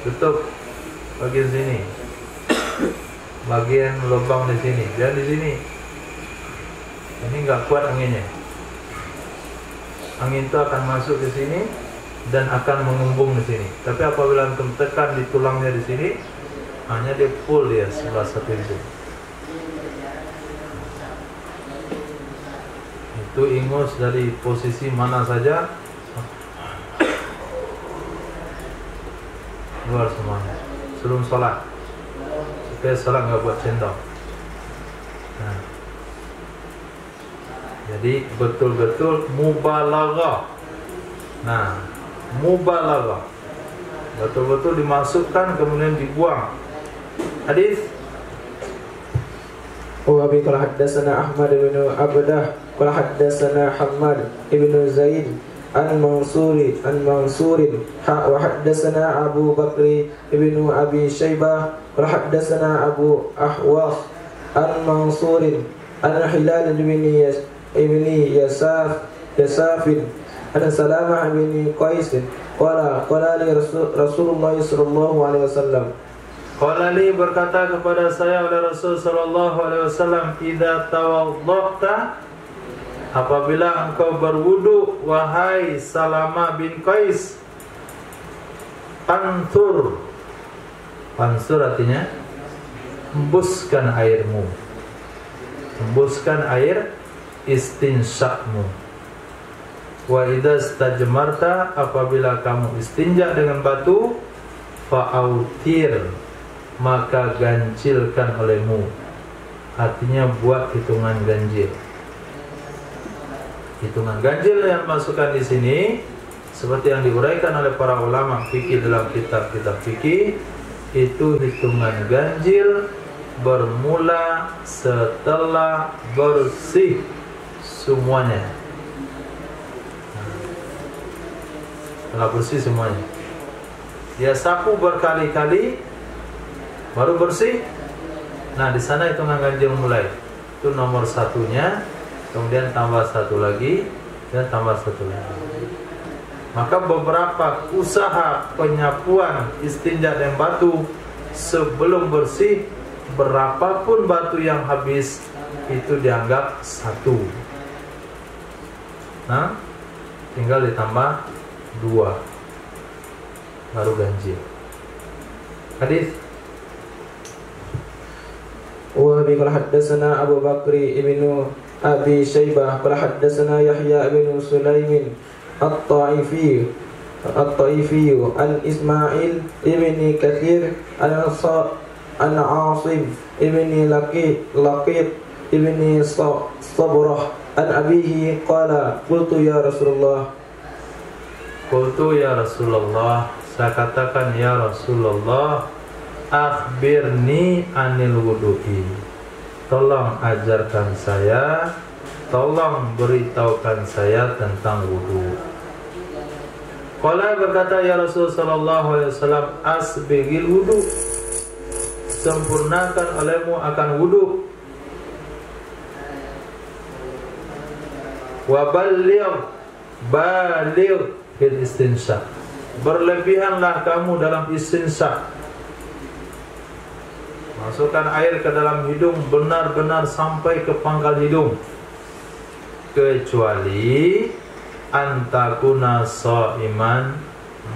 tutup bagian sini, bagian lubang di sini, dan di sini. Ini nggak kuat anginnya. Angin itu akan masuk ke sini dan akan mengembung di sini. Tapi apabila antum tekan di tulangnya di sini, hanya dia full dia sebelah satu itu. Itu ingus dari posisi mana saja keluar semuanya sebelum sholat, supaya sholat nggak buat cendol. Nah, jadi betul-betul mubalaghah. Nah, mubalaghah betul-betul dimasukkan kemudian dibuang. Hadis wa bi qala haddatsana Ahmad bin Abdah qala haddatsana Hammad ibn Zaid an Mansurin wa haddatsana Abu Bakri ibn Abi Syaibah qala haddatsana Abu Ahwas an Mansurin an Hilal ibn Yasafin an Salamah bin Qais qala li Rasulullah sallallahu alaihi wasallam, qala li, berkata kepada saya oleh Rasul sallallahu alaihi wasallam, idza tawaddata, apabila engkau berwudu wahai Salamah bin Qais, pansur artinya hembuskan airmu, hembuskan air istinsyakmu. Wa idza istajmarta, apabila kamu istinja dengan batu, fa'autir, maka gancilkan olehmu. Artinya buat hitungan ganjil. Hitungan ganjil yang masukkan di sini seperti yang diuraikan oleh para ulama fikih dalam kitab-kitab fikih, itu hitungan ganjil bermula setelah bersih semuanya. Setelah bersih semuanya. dia sapu berkali-kali baru bersih. Nah, di sana hitungan ganjil mulai. Itu nomor satunya, kemudian tambah satu lagi, dan tambah satu lagi. Maka beberapa usaha penyapuan istinja dengan batu sebelum bersih, berapapun batu yang habis itu dianggap satu. Nah, tinggal ditambah 2 baru ganjil. Hadis wa bi qala haddatsana Abu Bakri ibnu Abi Syaibah qala haddatsana Yahya ibnu Sulaimin At-Taifi an Ismail ibni Kathir an Asim ibni Laqit ibni Sabrah an abihi qala qultu ya Rasulullah, saya katakan ya Rasulullah, akhbirni anil wudu'i, tolong ajarkan saya, tolong beritahukan saya tentang wudu. Qala berkata ya Rasulullah sallallahu alaihi wasallam, asbighil wudu, sempurnakan olehmu akan wudu. Wa baligh fil istinsya, berlebihanlah kamu dalam istinsya. Masukkan air ke dalam hidung benar-benar sampai ke pangkal hidung, kecuali antakuna shaiman,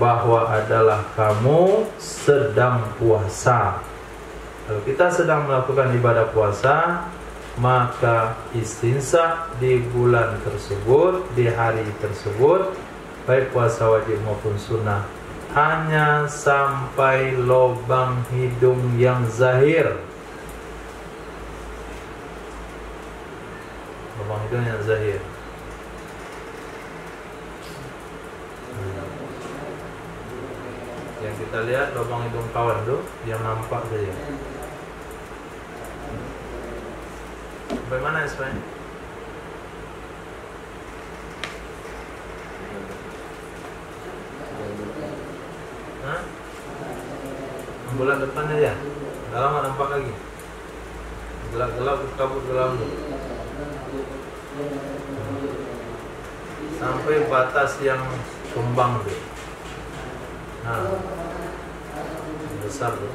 bahwa adalah kamu sedang puasa. Kalau kita sedang melakukan ibadah puasa, maka istinsya di bulan tersebut, di hari tersebut, baik puasa wajib maupun sunnah, hanya sampai lubang hidung yang zahir. Lubang hidung yang zahir. Yang kita lihat lubang hidung kawan tuh yang nampak saja. Bagaimana Ismail? Hah? Bulan depan aja. Dalam nggak nampak lagi. Gelap-gelap kabut gelap tuh. Sampai batas yang tumbang tuh. Nah, besar tuh.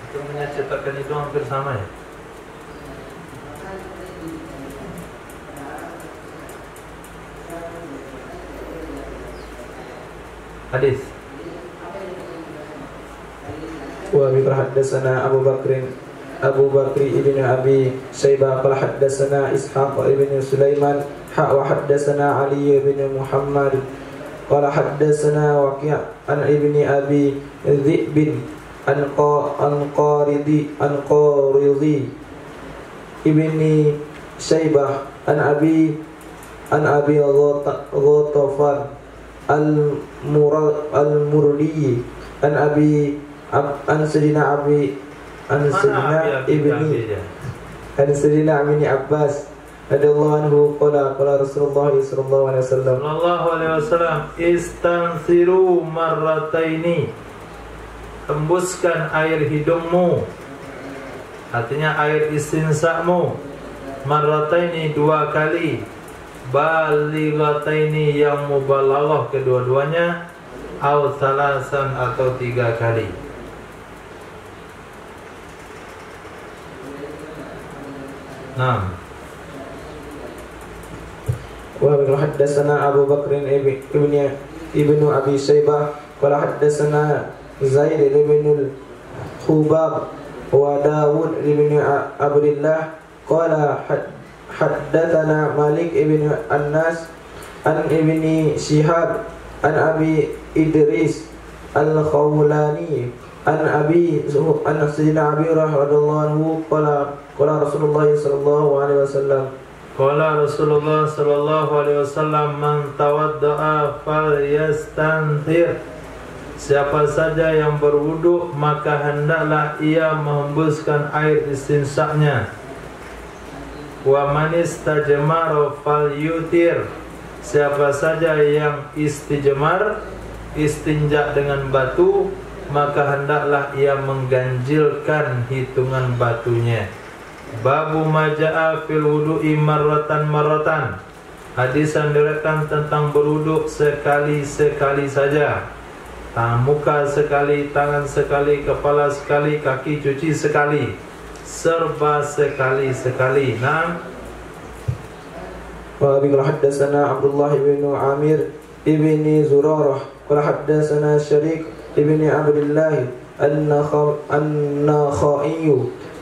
Itu punya cetakan itu hampir sama ya. Hadis wa bi haddatsana Abu Bakri ibn Abi Syaibah qala haddatsana Ishaq ibn Sulaiman wa haddatsana Ali ibn Muhammad qala haddatsana Waqi' an ibni Abi Dhi'b an Qaridi ibni Syaibah an Abi Ghatafan al-Murdi an Sayyidina ibni Abbas radhiyallahu anhu qala Rasulullah sallallahu alaihi wasallam istansiru marrataini, hembuskan air hidungmu, artinya air istinsa'mu, marrataini 2 kali, balighataini yang mubalaghah kedua-duanya, au salasan atau 3 kali. Nah, wa haddatsana Abu Bakr ibnu Abi Syaibah qala haddatsana Zaid ibn al-Khubab wa Dawud ibn Abdullah qala haddatsana Malik ibn Anas an ibni Shihab an Abi Idris al-Khawlani an Sayyidina Abi radhiyallahu anhu qala Rasulullah sallallahu alaihi wasallam qala Rasulullah sallallahu alaihi wasallam, man tawadda'a falyastanthir, siapa saja yang berwudu maka hendaklah ia menghembuskan air istinsa'nya. Wa man istajmara falyutir. Siapa saja yang istijmar, istinja dengan batu, maka hendaklah ia mengganjilkan hitungan batunya. Babu maja'a fil wudu'i marratan. Hadis yang diriwayatkan tentang berwuduk sekali-sekali saja. Muka sekali, tangan sekali, kepala sekali, kaki cuci sekali. Serba sekali-sekali. Nah, wa bi haddatsana Abdullah bin Amir ibni Zurarah qala haddatsana Syariq ibni Abdullah an-Nakhai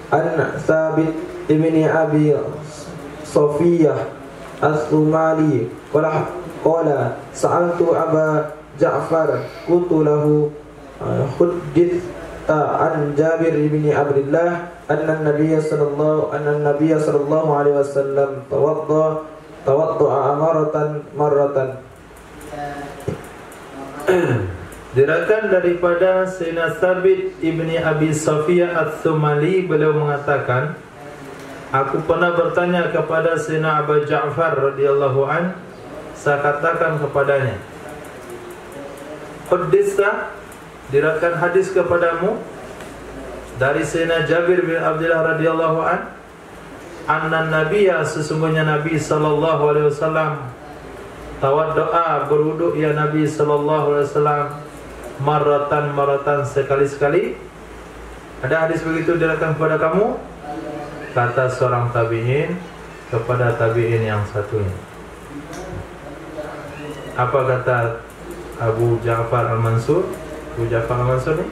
an Thabit ibni Abi Safiyah as-Sumali qala sa'altu Aba Ja'far qultu lahu huddith an Jabir ibni Abdullah anna an-nabiy sallallahu alaihi wasallam tawadda'a marratan. Diriwayatkan daripada Sayyidina Thabit ibni Abi Safiyah as-Sumali, beliau mengatakan, aku pernah bertanya kepada Sayyidina Abu Ja'far radhiyallahu an, saya katakan kepadanya, Hudditsa, diriwayatkan hadis kepadamu dari Sayyidina Jabir bin Abdullah radhiyallahu an, anna nabiyya, sesungguhnya Nabi sallallahu alaihi wasallam, tawaddoa, berwuduk ya Nabi sallallahu alaihi wasallam, marratan sekali-sekali. Ada hadis begitu diriwayatkan kepada kamu? Kata seorang tabi'in kepada tabi'in yang satunya. Apa kata Abu Ja'far Al-Mansur? Abu Ja'far Al-Mansur ni?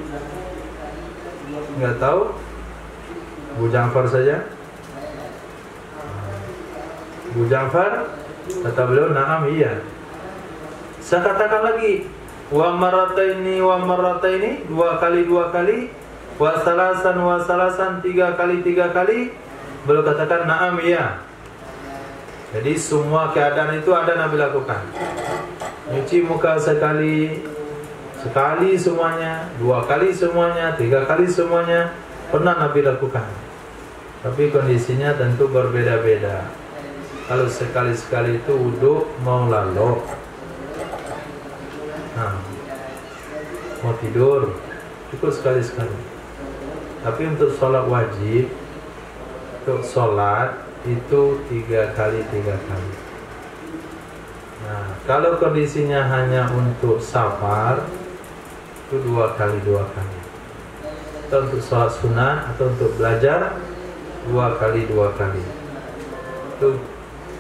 Enggak tahu? Abu Ja'far saja? Abu Ja'far, kata beliau, na'am, iya. Saya katakan lagi, wa marrataini, dua kali, wa salasan, tiga kali. Beliau katakan, na'am, iya. Jadi semua keadaan itu ada Nabi lakukan. Nyuci muka sekali semuanya, dua kali semuanya, tiga kali semuanya, pernah Nabi lakukan. Tapi kondisinya tentu berbeda-beda. Kalau sekali-sekali itu wudhu mau lalu, mau tidur, cukup sekali-sekali. Tapi untuk sholat wajib, untuk sholat itu tiga kali. Nah, kalau kondisinya hanya untuk safar, itu dua kali. Atau untuk sholat sunnah atau untuk belajar, dua kali. Itu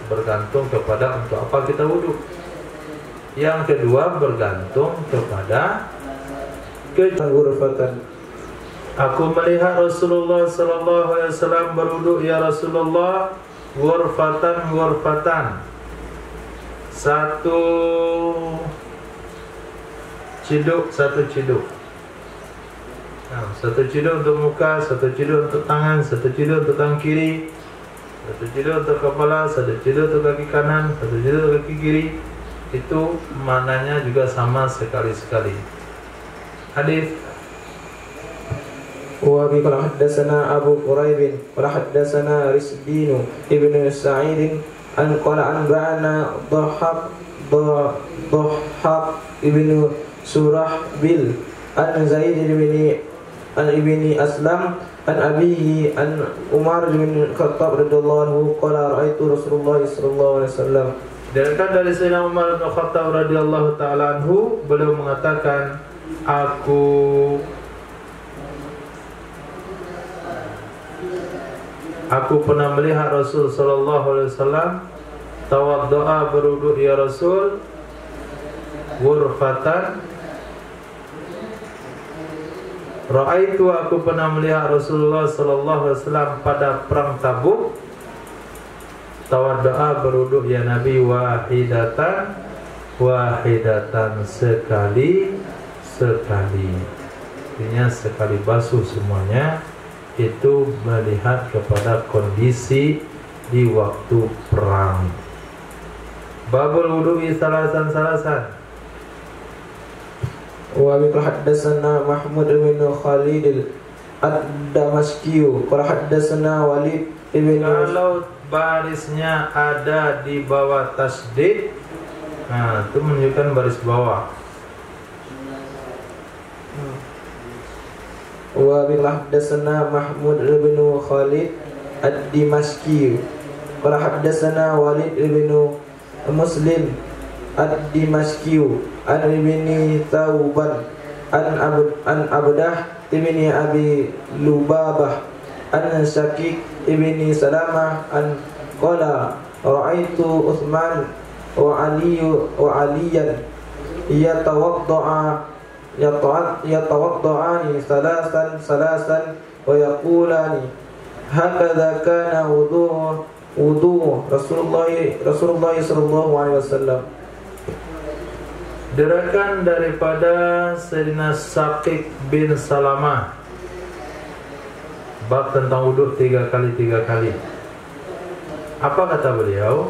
bergantung kepada untuk apa kita wudhu. Yang kedua bergantung kepada ghurfatan. Aku melihat Rasulullah sallallahu alaihi wasallam berwudhu ya Rasulullah, ghurfatan. Satu ciduk. Nah, satu ciduk untuk muka, satu ciduk untuk tangan, satu ciduk untuk tangan kiri, satu ciduk untuk kepala, satu ciduk untuk kaki kanan, satu ciduk untuk kaki kiri. Itu maknanya juga sama sekali-sekali. Hadis wa bi qala haddatsana Abu Quraib qala haddatsana Risbin ibnu Sa'id an qala an ba'ana Dhahab ibnu Surahbil an Zaid ibni Aslam an abihi an Umar bin Khattab radhiyallahu anhu qala ra'aitu Rasulullah sallallahu alaihi wasallam. Diriwayatkan dari Sayyidina Umar bin Khattab radhiyallahu taala anhu, beliau mengatakan, Aku pernah melihat Rasul sallallahu alaihi wasallam tawaddoa, berwudu ya Rasul, ghurfatan. Ra'aitu, aku pernah melihat Rasulullah sallallahu alaihi wasallam pada perang Tabuk, tawaddoa, berwudu ya Nabi, wahidatan, sekali. Artinya sekali basuh semuanya. Itu melihat kepada kondisi di waktu perang. Babul wudu'i salasan. Wa bi haddatsana Mahmud bin Khalid ad-Damaskiyu qala haddatsana Walid ibn Kalau barisnya ada di bawah tasdid, nah itu menunjukkan baris bawah. wa bil haddatsana Mahmud ibn Khalid ad-Dimashqi qala haddatsana Walid ibn Muslim ad-Dimashqi an ibni Tauban an Abdah ibni Abi Lubabah an Syakik ibni Salamah an qala ra'aitu Utsman wa Aliyan yatawadda'ani salasan wa yaqulani hakadha kana wudu Rasulullah sallallahu alaihi wasallam. Diriwayatkan daripada Sayyidina Syakik bin Salamah bab tentang wudhu 3 kali. Apa kata beliau?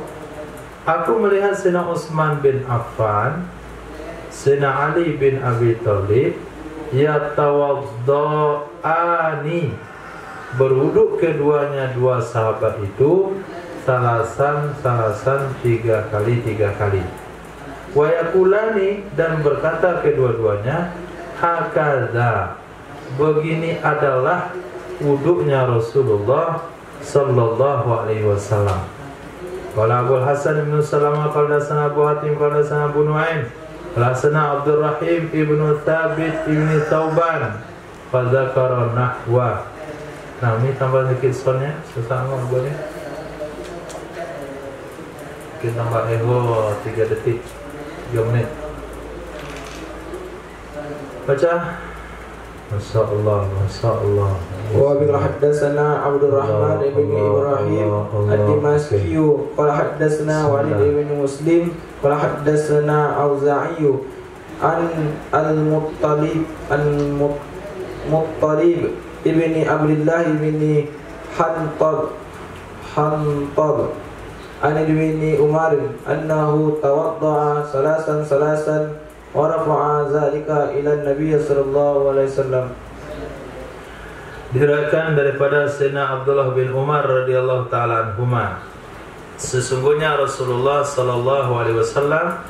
Aku melihat Sayyidina Utsman bin Affan, Sayyidina Ali bin Abi Thalib yatawadda'ani, berwuduk keduanya dua sahabat itu salasan 3 kali. Wa yaqulani, dan berkata kedua-duanya, hakadha, begini adalah wuduknya Rasulullah sallallahu alaihi wasallam. Qala Abu Hasan bin Salamah qala sana Abu Hatim qala sana Abu Nuaim qala sana Abdul Rahim ibnu Thabit ibni Tauban fa dzakara nahwa. Nah, ini tambah sedikit soalnya susah ngomongnya. Kita tambah ego 3 detik 3 menit. Baca. Masya Allah. Wa bil haddatsana Abdul Rahman ibn Ibrahim ad-Dimashqi qala haddatsana Walid ibn Muslim qala haddatsana Auza'i an al-Muttalib ibni Abdullah ibni Hantab an ibni Umar annahu tawadda'a salasan wa rafa'a zalika ila Nabi sallallahu alaihi wasallam. Diriwayatkan daripada Sayyidina Abdullah bin Umar radhiyallahu taala anhuma, sesungguhnya Rasulullah sallallahu alaihi wasallam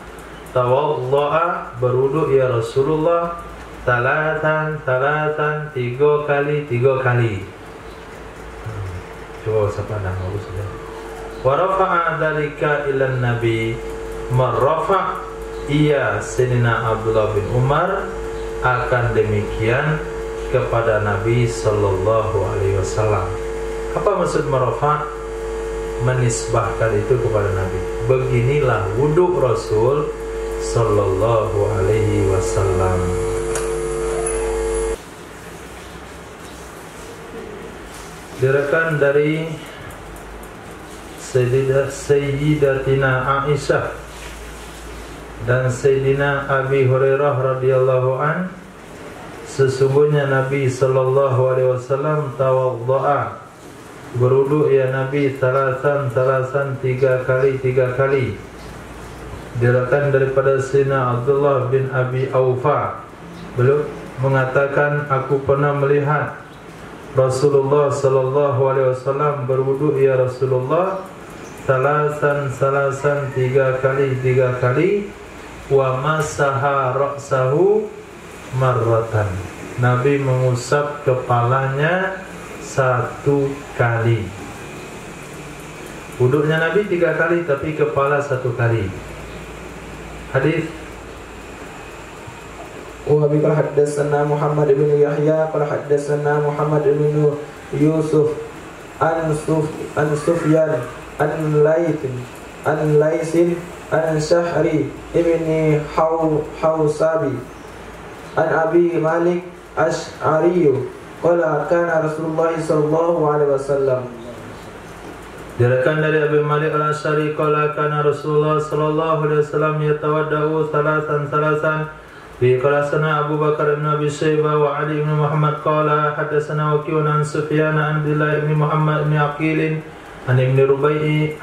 tawadda'a, berwudu ya Rasulullah, talatan 3 kali. Coba siapa dah bagus ya. Wa rafa'a dzalika ila Nabi, marrafa, ia Sayyidina Abdullah bin Umar akan demikian kepada Nabi sallallahu alaihi wasallam. Apa maksud marrafa? Menisbahkan itu kepada Nabi. Beginilah wudhu Rasul sallallahu alaihi wasallam. Diriwayatkan dari Sayyidatina Aisyah dan Sayyidina Abi Hurairah radhiyallahu an, sesungguhnya Nabi sallallahu alaihi wasallam tawadda'a, berwudu ya Nabi salasan 3 kali. Diriwayatkan daripada Sayyidina Abdullah bin Abi Aufa, beliau mengatakan, aku pernah melihat Rasulullah sallallahu alaihi wasallam berwudu ya Rasulullah salasan 3 kali wa masaha ra'sahu marratan, Nabi mengusap kepalanya 1 kali. Wuduknya Nabi 3 kali tapi kepala 1 kali. Hadis Wa bi qala haddatsana Muhammad ibn Yahya qala haddatsana Muhammad ibn Yusuf an Sufyan an Laisin an Syahri ibni Hawsabi an Abi Malik Ash'ari qala kana Rasulullah sallallahu alaihi wasallam. Diriwayatkan dari Abi Malik Al-Asy'ari qala kana Rasulullah sallallahu alaihi wasallam yatawaddau salasan. Bi qala sana Abu Bakar bin Abi Syaibah wa Ali bin Muhammad qala hadatsana Waqi'un an Sufyan an Abdullah bin Muhammad bin Aqil an Ibn Rubayyi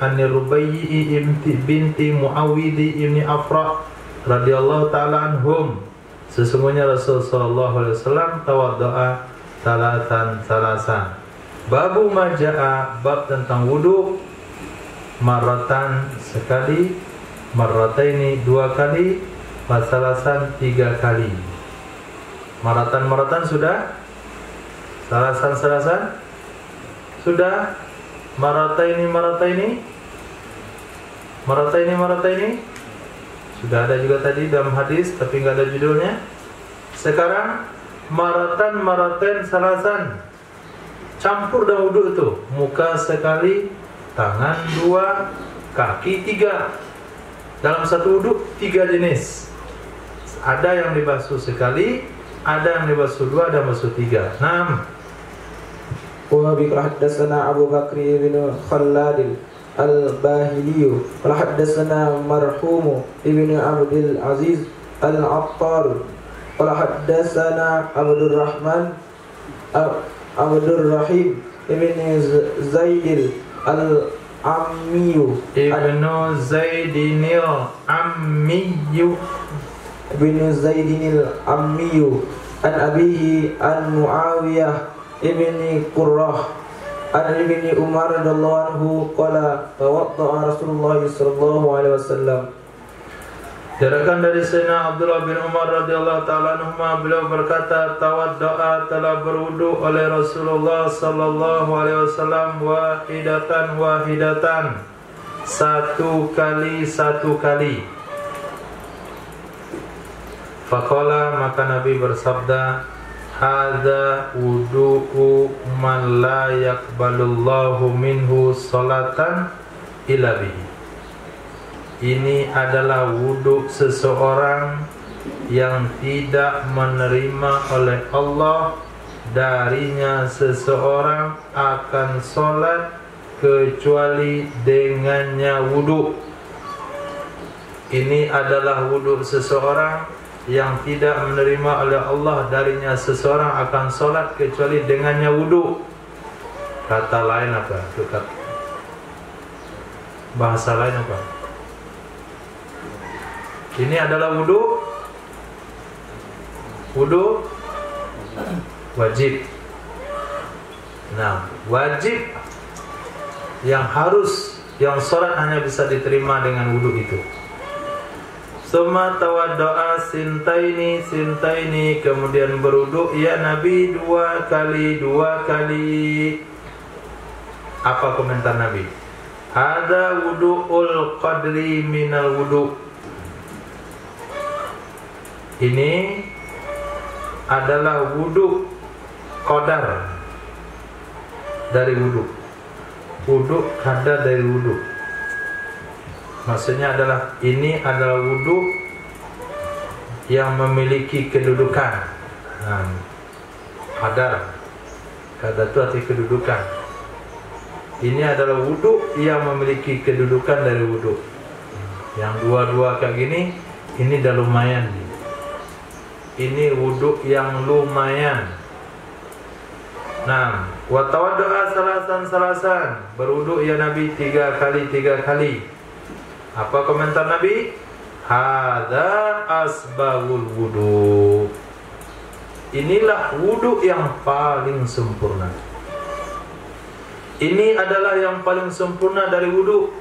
binti Muawwidh ibn Afra radhiyallahu ta'ala anhum, sesungguhnya Rasul sallallahu alaihi wasallam tawadda'a salasan. Babu maja'a, bab tentang wudu. Marratan sekali, marrataini dua kali, wasalasan tiga kali. Marratan sudah, salasan sudah, marrataini sudah ada juga tadi dalam hadis tapi nggak ada judulnya. Sekarang maratan salasan, campur dan wudu itu, muka sekali, tangan dua, kaki tiga. Dalam satu wudu 3 jenis. Ada yang dibasuh sekali, ada yang dibasuh 2, ada yang dibasuh 3. 6. Wa bi haddatsana Abu Bakr bin Khalad al-Bahili wa haddatsana marhum ibn Abdul Aziz al-Attar wa haddatsana Abdul Rahim ibn Zaid al-Ammiyu Ibnu Zaidinil Ammiyu an abihi an Muawiyah ibni Qurrah an ibni Umar radhiyallahu anhu qala tawadda'a Rasulullah sallallahu alaihi wasallam. Diriwayatkan dari Sayyidina Abdullah bin Umar radhiyallahu taala anhuma, beliau berkata, tawadda'a, telah berwudu oleh Rasulullah sallallahu alaihi wasallam wahidatan, satu kali. Faqala, maka Nabi bersabda, hadza wudu'u man la yaqbalullahu minhu salatan illa bihi. Ini adalah wudhu seseorang yang tidak menerima oleh Allah darinya seseorang akan sholat kecuali dengannya wudhu. Ini adalah wudhu seseorang yang tidak menerima oleh Allah darinya seseorang akan sholat kecuali dengannya wudhu. Kata lain apa? Bahasa lain apa? Ini adalah wudhu wajib. Nah, wajib yang sholat hanya bisa diterima dengan wudhu itu. Summa tawaddo'a sintaini, kemudian berwudhu ya Nabi 2 kali. Apa komentar Nabi? Hadza wudu'ul qadri minal wudu'. Ini adalah wudhu qadar dari wudhu. Wudhu qadar dari wudhu. Maksudnya adalah ini adalah wudhu yang memiliki kedudukan. Qadar itu arti kedudukan. Ini adalah wudhu yang memiliki kedudukan dari wudhu. Yang dua-dua kayak gini, ini dah lumayan. Ini wudhu yang lumayan. Nah, wa tawaddu'a salasan, berwudhu ya Nabi 3 kali. Apa komentar Nabi? Hadza asbagul wudhu. Inilah wudhu yang paling sempurna. Ini adalah yang paling sempurna dari wudhu.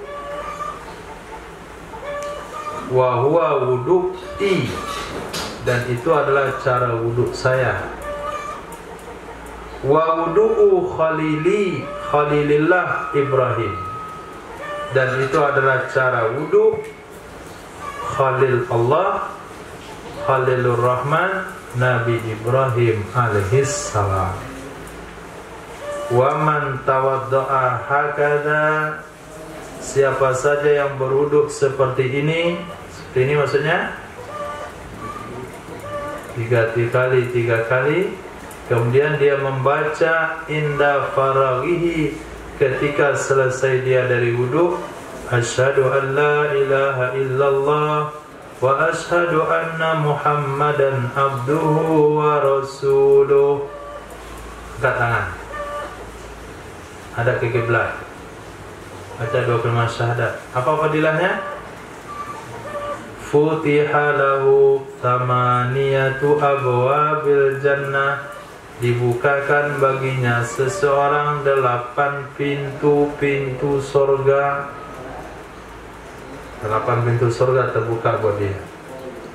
Wa huwa wudhu'i, dan itu adalah cara wudhu saya. Wa wudu'u khalilillah Ibrahim, dan itu adalah cara wudhu Khalil Allah, Khalilur Rahman, Nabi Ibrahim alaihissalam. Wa man tawadda'a hakadha, siapa saja yang berwudhu seperti ini maksudnya 3 kali, kemudian dia membaca inda faraghihi, ketika selesai dia dari wudhu, asyhadu an la ilaha illallah wa asyhadu anna muhammadan abduhu wa rasuluh. Angkat tangan, ada ke kiblat, baca 2 kalimat syahadat. Apa fadilahnya? Futiha lahu 8 abwabil jannah, dibukakan baginya seseorang 8 pintu-pintu surga. 8 pintu surga terbuka buat dia.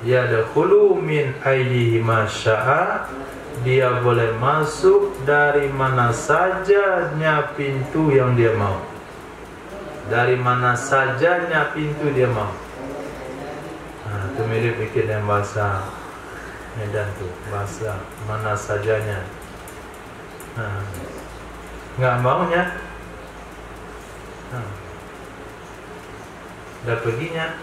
Yadkhulu min ayyihi ma syaa, dia boleh masuk dari mana sajanya pintu yang dia mau. Dari mana sajanya pintu dia mau. Nah, itu mirip dikit yang bahasa Medan tuh, bahasa mana sajanya. Nah, nggak maunya, nah, udah perginya.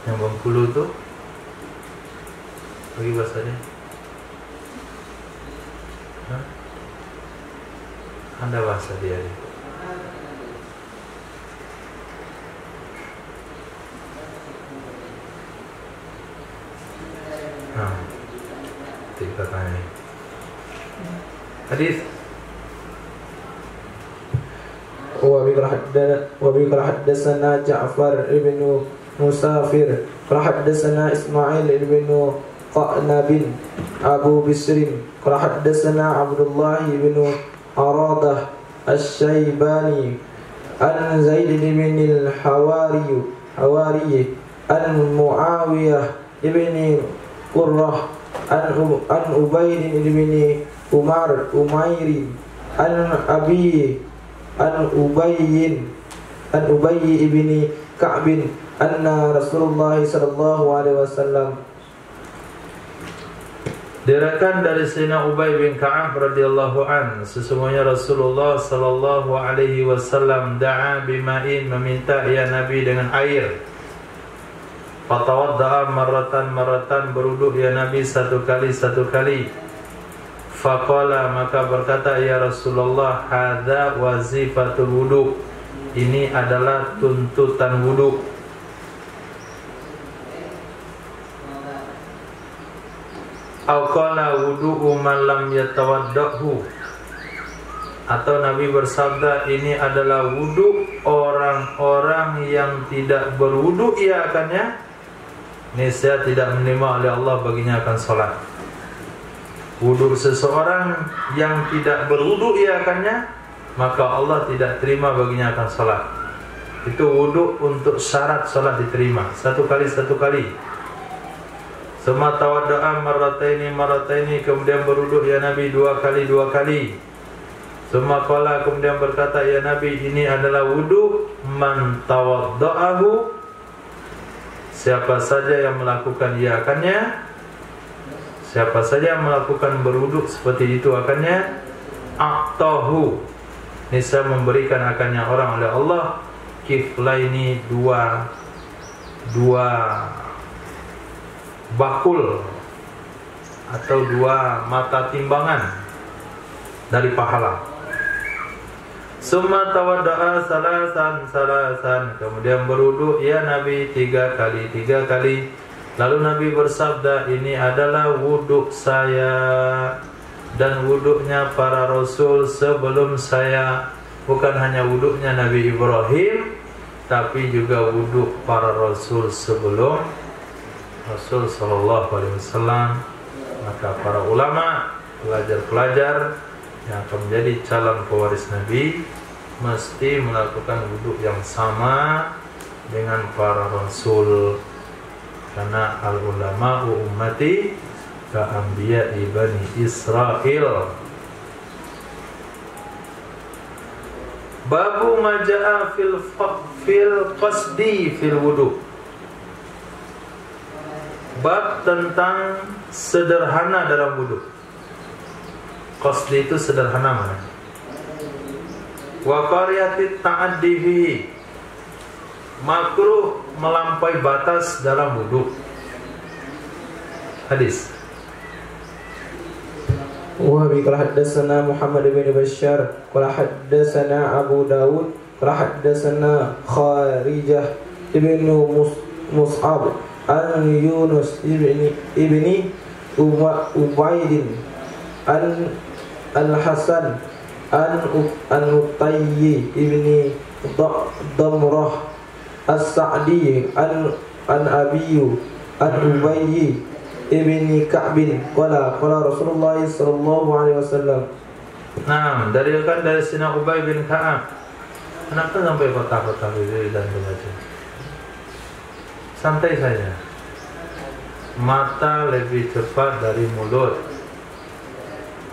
Yang Bengkulu tuh pergi bahasanya. Hah? Ada bahasa dia nih. Nah, kita tanya. Hadis. وبه حدثنا جعفر بن مسافر قال حدثنا إسماعيل بن قعنب أبو بسر قال حدثنا عبد الله بن عرادة الشيباني عن زيد بن الحواري عن معاوية بن قرة عن عبيد بن أمير عن أبي بن كعب أن رسول الله صلى الله عليه وسلم. Diriwayatkan dari Sayyidina Ubay bin Ka'ab radhiyallahu an, sesungguhnya Rasulullah sallallahu alaihi wasallam da'a bima'in, meminta ya Nabi dengan air. Fatawadda'a marratan, berwudu ya Nabi satu kali. Faqala, maka berkata ya Rasulullah, hadza wazifatul wudu, ini adalah tuntutan wudu. Au qala wudu'u man lam yatawaddahu, atau Nabi bersabda ini adalah wudu orang-orang yang tidak berwudu ia akannya niscaya tidak menerima oleh Allah baginya akan salat. Wudu seseorang yang tidak berwudu ia akannya, maka Allah tidak terima baginya akan salat. Itu wudu untuk syarat salat diterima, satu kali. Summa tawadda'a marrataini, kemudian berwudu ya Nabi dua kali. Summa qala, kemudian berkata ya Nabi, ini adalah wudu man tawadda'ahu, siapa saja yang melakukan ia akannya, siapa saja yang melakukan berwudu seperti itu akannya, a'tahu, niscaya memberikan akannya orang oleh Allah kiflaini, dua bakul atau dua mata timbangan dari pahala. Summa tawadda'a salasan, kemudian berwudu ya Nabi tiga kali. Lalu Nabi bersabda, ini adalah wudu saya dan wudunya para rasul sebelum saya. Bukan hanya wudunya Nabi Ibrahim, tapi juga wudu para rasul sebelum Rasul sallallahu alaihi wasallam. Maka para ulama, pelajar-pelajar yang akan menjadi calon pewaris Nabi mesti melakukan wudu yang sama dengan para rasul, karena al ulama ummati ka anbiya bani Israil. Babu majaa fil qasdi fil wudu. Bab tentang sederhana dalam wudu. Qasdi itu sederhana mana? Wa qariyati ta'addi fihi, makruh melampaui batas dalam wudu. Hadis. Wa bi qala haddatsana Muhammad bin Bashar qala haddatsana Abu Dawud qala haddatsana Kharijah ibnu Mus'ab an Yunus ibni Ubaidin an Al-Hasan an Utayyi ibni Damrah As-Sa'di an Abiyu an Ubayyi ibni Ka'bin qala Rasulullah sallallahu alaihi wasallam. Nah, dari Sina Ubay bin Ka'ab. Kenapa sampai patah-patah bibir dan belajar? Santai saja. Mata lebih cepat dari mulut.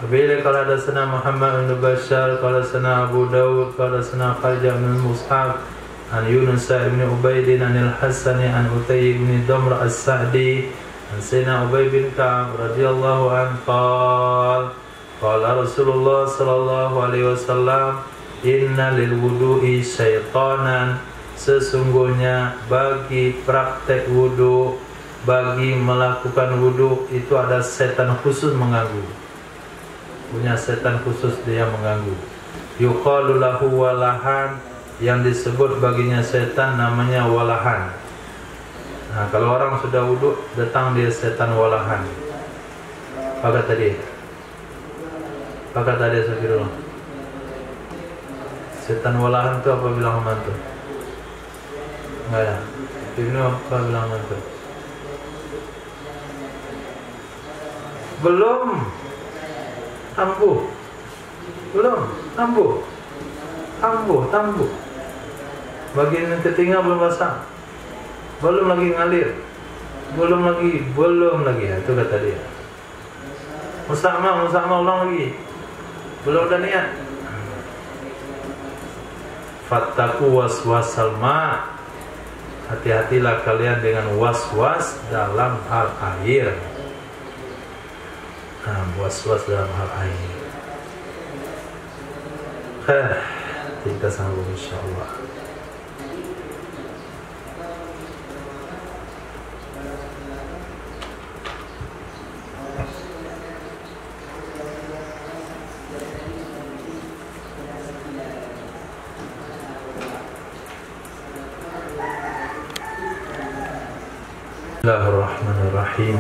Bila kalau ada sana Muhammad bin Bashar, kalau sana Abu Dawud, kalau sana Kharijah bin Mus'ab, an Yunus bin Ubaidin, an Al-Hasan, an Utay bin Damr As-Sa'di, an Sina Ubay bin Ka'ab radhiyallahu anhu qala Rasulullah sallallahu alaihi wasallam, inna lil wudu'i syaitanan, sesungguhnya bagi praktek wudu, bagi melakukan wudu itu ada setan khusus mengganggu. Punya setan khusus dia mengganggu. Yuqalu lahu walahan, yang disebut baginya setan namanya walahan. Nah, kalau orang sudah wudu datang dia setan walahan. Apa kata dia? Apa kata dia Safirullah? Setan walahan itu apa bilang mantu? Enggak ya? Ibnu apa bilang mantu? Belum. Ambuh. Belum. Ambuh. Bagian ketiga belum basah. Belum lagi ngalir. Belum lagi. Itu kata dia. Musa'ma ulang lagi. Belum ada niat. Fattaku waswasal ma. Hati-hatilah kalian dengan was-was dalam hal air. Was-was dalam hal air. Kita sambung insyaallah. Bismillahirrahmanirrahim.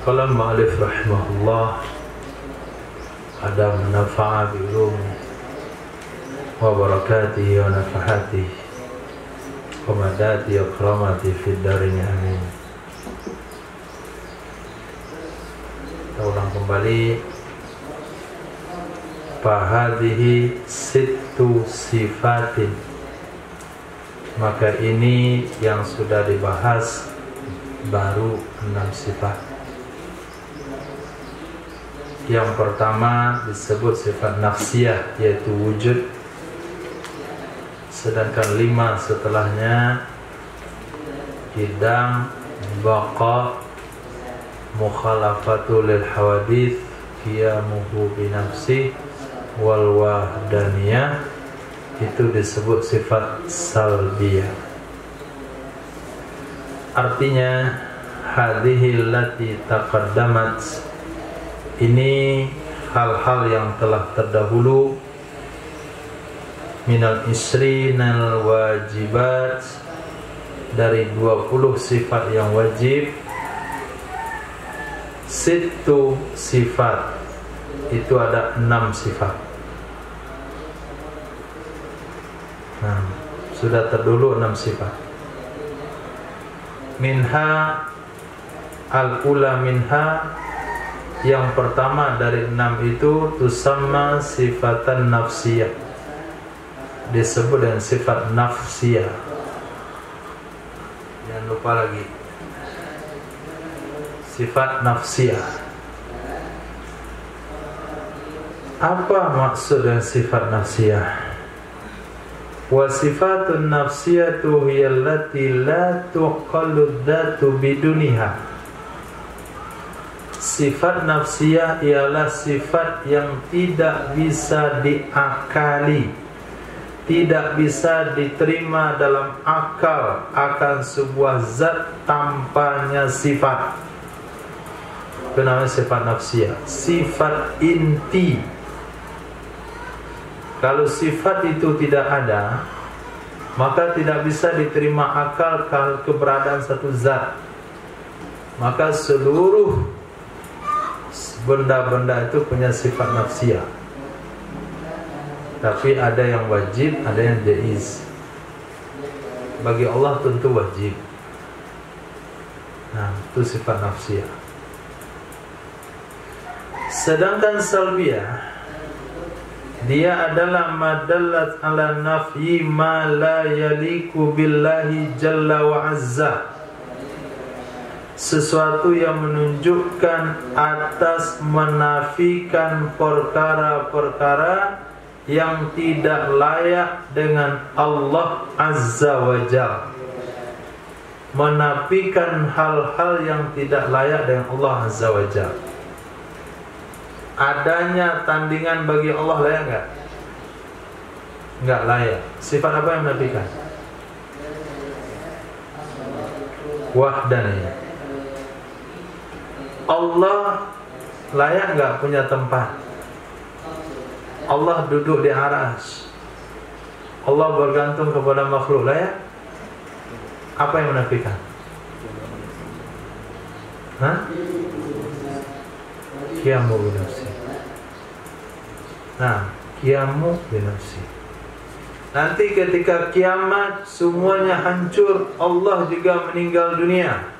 Qala al-mu'allif rahimahullah, ada nafa'a bi ulumi wa barakatihi wa nafahatihi wa madati wa karamati fid darin amin. Kita ulang kembali. Fahadhihi sittu sifatin, maka ini yang sudah dibahas baru 6 sifat. Yang pertama disebut sifat nafsiyah, yaitu wujud. Sedangkan 5 setelahnya qidam, baqa, mukhalafatu lil hawadith, qiyamuhu bi nafsi, wal wahdaniyah, itu disebut sifat salbiyah. Artinya hadhihi allati taqaddamat, ini hal-hal yang telah terdahulu, minal isrinal wajibat, dari 20 sifat yang wajib, sittu sifat, itu ada 6 sifat. Nah, sudah terdahulu 6 sifat. Minha al-ula minha, yang pertama dari 6 itu tusamma sifatan nafsiyah, disebut dengan sifat nafsiyah. Jangan lupa lagi, sifat nafsiyah. Apa maksud dengan sifat nafsiyah? Wa sifatun nafsiyatu hiyallati la tuqallu dzatu biduniha. Sifat nafsiyah ialah sifat yang tidak bisa diakali, tidak bisa diterima dalam akal akan sebuah zat tanpanya sifat. Itu namanya sifat nafsiyah, sifat inti. Kalau sifat itu tidak ada, maka tidak bisa diterima akal keberadaan satu zat. Maka seluruh benda-benda itu punya sifat nafsiyah. Tapi ada yang wajib, ada yang jaiz. bagi Allah tentu wajib. Nah, itu sifat nafsiyah. Sedangkan salbiyah, dia adalah madallat ala nafyi ma la yaliku billahi jalla wa azza, sesuatu yang menunjukkan atas menafikan perkara-perkara yang tidak layak dengan Allah azza wa jalla, menafikan hal-hal yang tidak layak dengan Allah azza wa jalla. Adanya tandingan bagi Allah layak enggak? Enggak layak. Sifat apa yang menafikan? Wahdaniyah. Allah layak enggak punya tempat? Allah duduk di arsy. Allah bergantung kepada makhluk, layak? Apa yang menafikan? Hah? Qiyamu binafsi. Nah, qiyamu binafsi. Nanti ketika kiamat semuanya hancur, Allah juga meninggal dunia.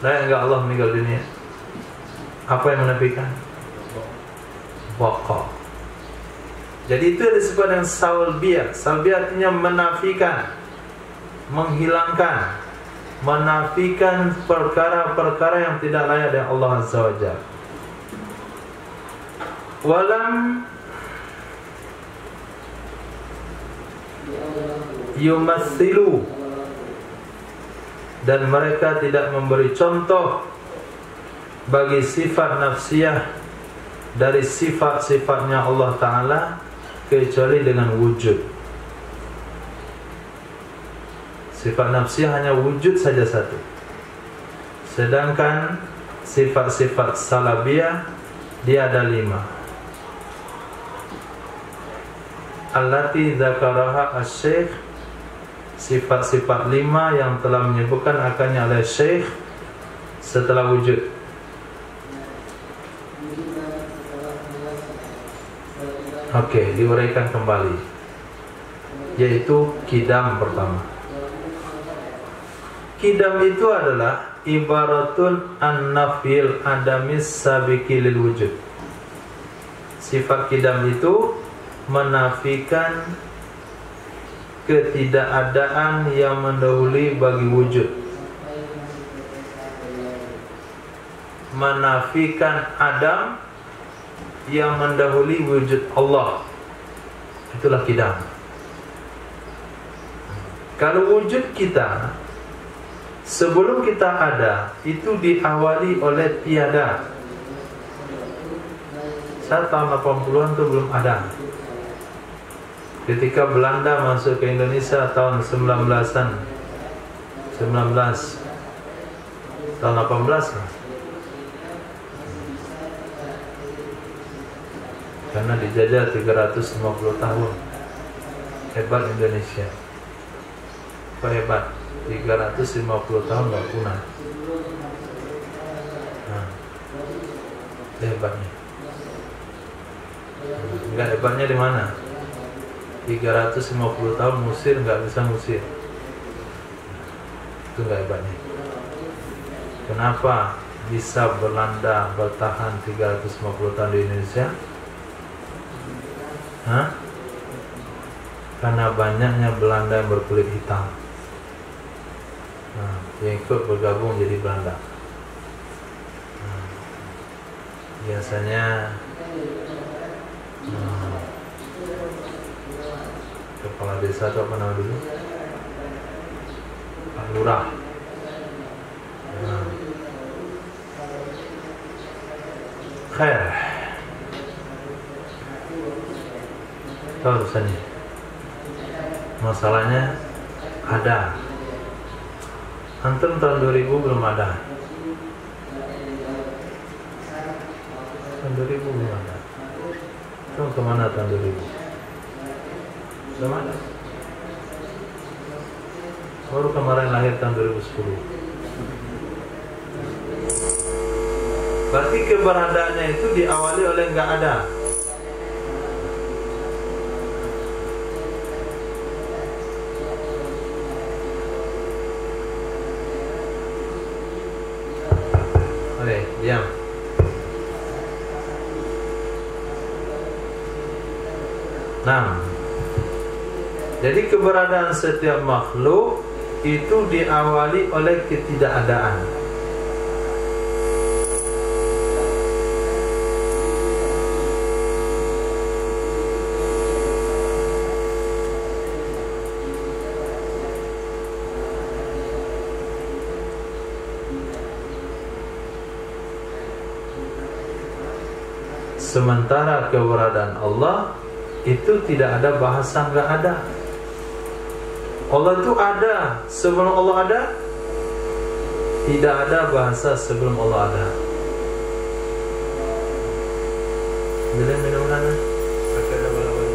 Layak enggak Allah meninggal dunia? Apa yang menafikan? Baqa. Jadi itu disebut dengan salbiyah. Salbiyah artinya menafikan, menghilangkan, menafikan perkara-perkara yang tidak layak dengan Allah azza wa jalla. Walam yumatsilu, dan mereka tidak memberi contoh bagi sifat nafsiyah dari sifat-sifatnya Allah Ta'ala kecuali dengan wujud. Sifat nafsiyah hanya wujud saja satu. Sedangkan sifat-sifat salabiyah dia ada 5. Allati dzakaraha asy-syekh, sifat-sifat 5 yang telah menyebutkan akannya oleh syekh setelah wujud. Oke, diuraikan kembali, yaitu kidam pertama. Kidam itu adalah ibaratun an-nafil adamis sabiqi lil wujud. Sifat kidam itu menafikan ketidakadaan yang mendahului bagi wujud, menafikan adam yang mendahului wujud Allah. Itulah kidam. Kalau wujud kita sebelum kita ada itu diawali oleh tiada. Saat tahun 80-an itu belum ada. Ketika Belanda masuk ke Indonesia tahun 19-an, tahun 18 lah. Karena dijajah 350 tahun. Hebat Indonesia. Apa hebat? 350 tahun gak punah. Nah, hebatnya. Enggak, hebatnya di mana? 350 tahun musir nggak bisa musir. Itu nggak hebatnya. Kenapa bisa Belanda bertahan 350 tahun di Indonesia? Hah? Karena banyaknya Belanda yang berkulit hitam. Nah, yang ikut bergabung jadi Belanda. Nah, biasanya kepala desa itu apa nama dulu? Pak Lurah. Nah. Khair. Tahu urusannya. Masalahnya ada. Antum tahun 2000 belum ada. Tahun 2000 belum ada. Itu kemana tahun 2000? Belum ada. Baru kemarin lahir tahun 2010. Berarti keberadaannya itu diawali oleh nggak ada. Diam. Nah, jadi keberadaan setiap makhluk itu diawali oleh ketidakadaan. Sementara keberadaan Allah itu tidak ada bahasa nggak ada. Allah itu ada sebelum Allah ada. Tidak ada bahasa sebelum Allah ada. Boleh minum mana? Pakai ada bala-bala.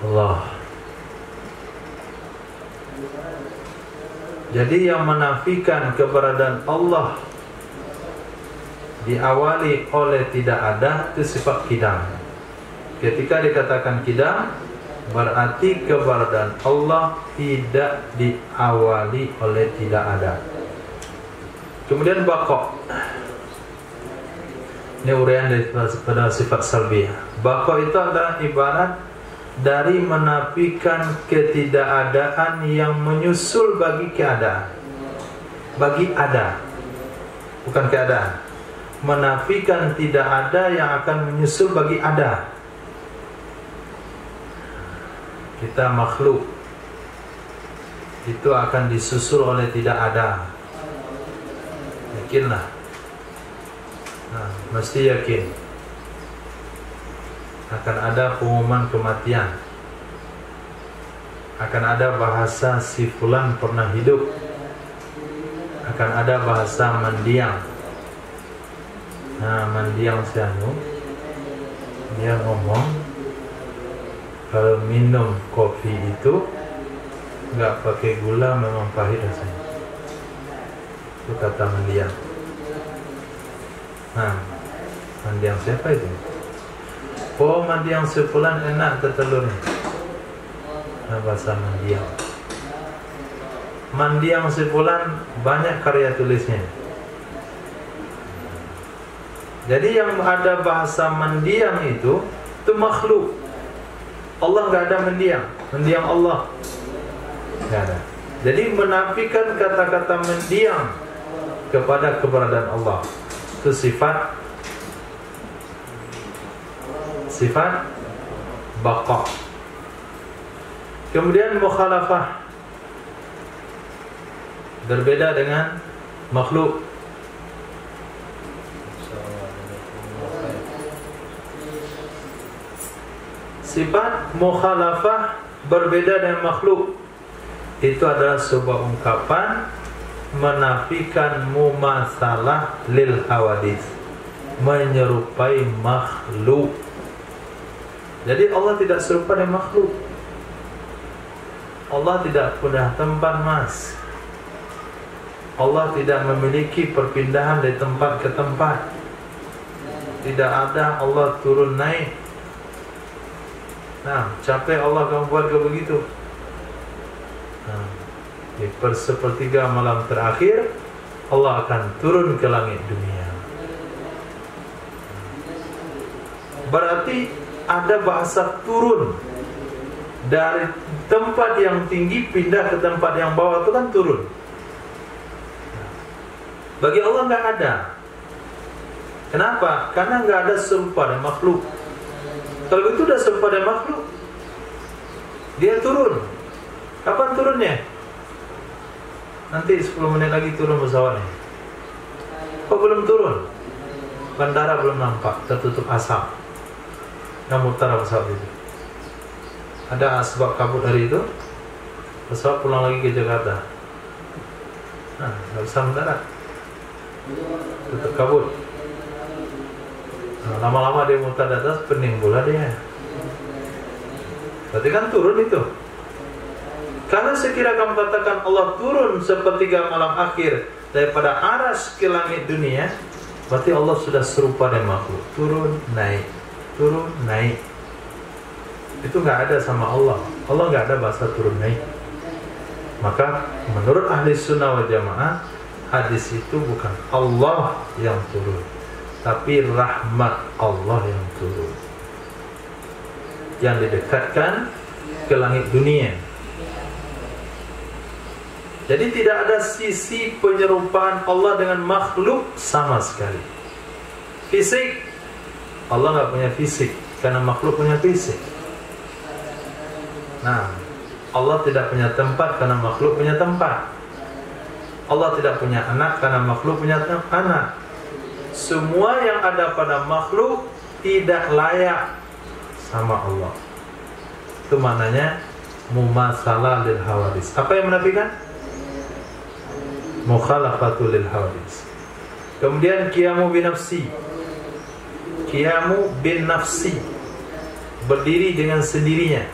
Allah. Jadi yang menafikan keberadaan Allah diawali oleh tidak ada itu sifat kidam. Ketika dikatakan kidam, berarti keberadaan Allah tidak diawali oleh tidak ada. Kemudian baqa. Ini uraian daripada sifat salbiyah. Baqa itu adalah ibarat dari menafikan ketidakadaan yang menyusul bagi keadaan. Bagi ada, bukan keadaan. Menafikan tidak ada yang akan menyusul bagi ada. Kita makhluk itu akan disusul oleh tidak ada. Yakinlah. Nah, mesti yakin akan ada pengumuman kematian, akan ada bahasa si fulan pernah hidup, akan ada bahasa mendiang. Nah, mendiang si anu, dia ngomong kalau minum kopi itu nggak pakai gula memang pahit rasanya. Itu kata mendiang. Nah, mendiang siapa itu? Oh, mendiang sepulan enak ke telurnya. Nah, bahasa mendiang. Mendiang sepulan banyak karya tulisnya. Jadi yang ada bahasa mendiang itu makhluk. Allah nggak ada mendiang. Mendiang Allah nggak ada. Jadi menafikan kata-kata mendiang kepada keberadaan Allah itu sifat baqa. Kemudian mukhalafah, berbeda dengan makhluk. Sifat mukhalafah berbeda dengan makhluk. Itu adalah sebuah ungkapan menafikan mumatsalah lil hawadits, menyerupai makhluk. Jadi Allah tidak serupa dengan makhluk. Allah tidak punya tempat mas. Allah tidak memiliki perpindahan dari tempat ke tempat. Tidak ada Allah turun naik. Nah, capek Allah kamu buat ke begitu. Nah, di sepertiga malam terakhir Allah akan turun ke langit dunia. Berarti ada bahasa turun. Dari tempat yang tinggi pindah ke tempat yang bawah, itu kan turun. Bagi Allah nggak ada. Kenapa? Karena nggak ada serupa dengan makhluk. Kalau itu udah serupa dengan makhluk, dia turun. Kapan turunnya? Nanti 10 menit lagi turun pesawatnya. Kok belum turun? Bandara belum nampak, tertutup asap. Yang mutar pesawat itu. Ada asbab kabut hari itu, pesawat pulang lagi ke Jakarta. Nah, nggak bisa mendarat, tutup kabut. Nah, lama-lama dia mutar di atas, pening pula dia. Berarti kan turun itu. Kalau sekira kamu katakan Allah turun sepertiga malam akhir daripada aras ke langit dunia, berarti Allah sudah serupa dengan makhluk, turun naik, turun naik. Itu nggak ada sama Allah. Allah nggak ada bahasa turun naik. Maka menurut ahli sunnah wal jamaah, hadis itu bukan Allah yang turun, tapi rahmat Allah yang turun, yang didekatkan ke langit dunia. Jadi tidak ada sisi penyerupaan Allah dengan makhluk sama sekali. Fisik, Allah nggak punya fisik, karena makhluk punya fisik. Nah, Allah tidak punya tempat karena makhluk punya tempat. Allah tidak punya anak karena makhluk punya anak. Semua yang ada pada makhluk tidak layak sama Allah. Itu maknanya mumasalah lil hawadis. Apa yang menafikan? Mukhalafatul lil hawadis. Kemudian qiyamu bin nafsi. Qiyamu bin nafsi, berdiri dengan sendirinya.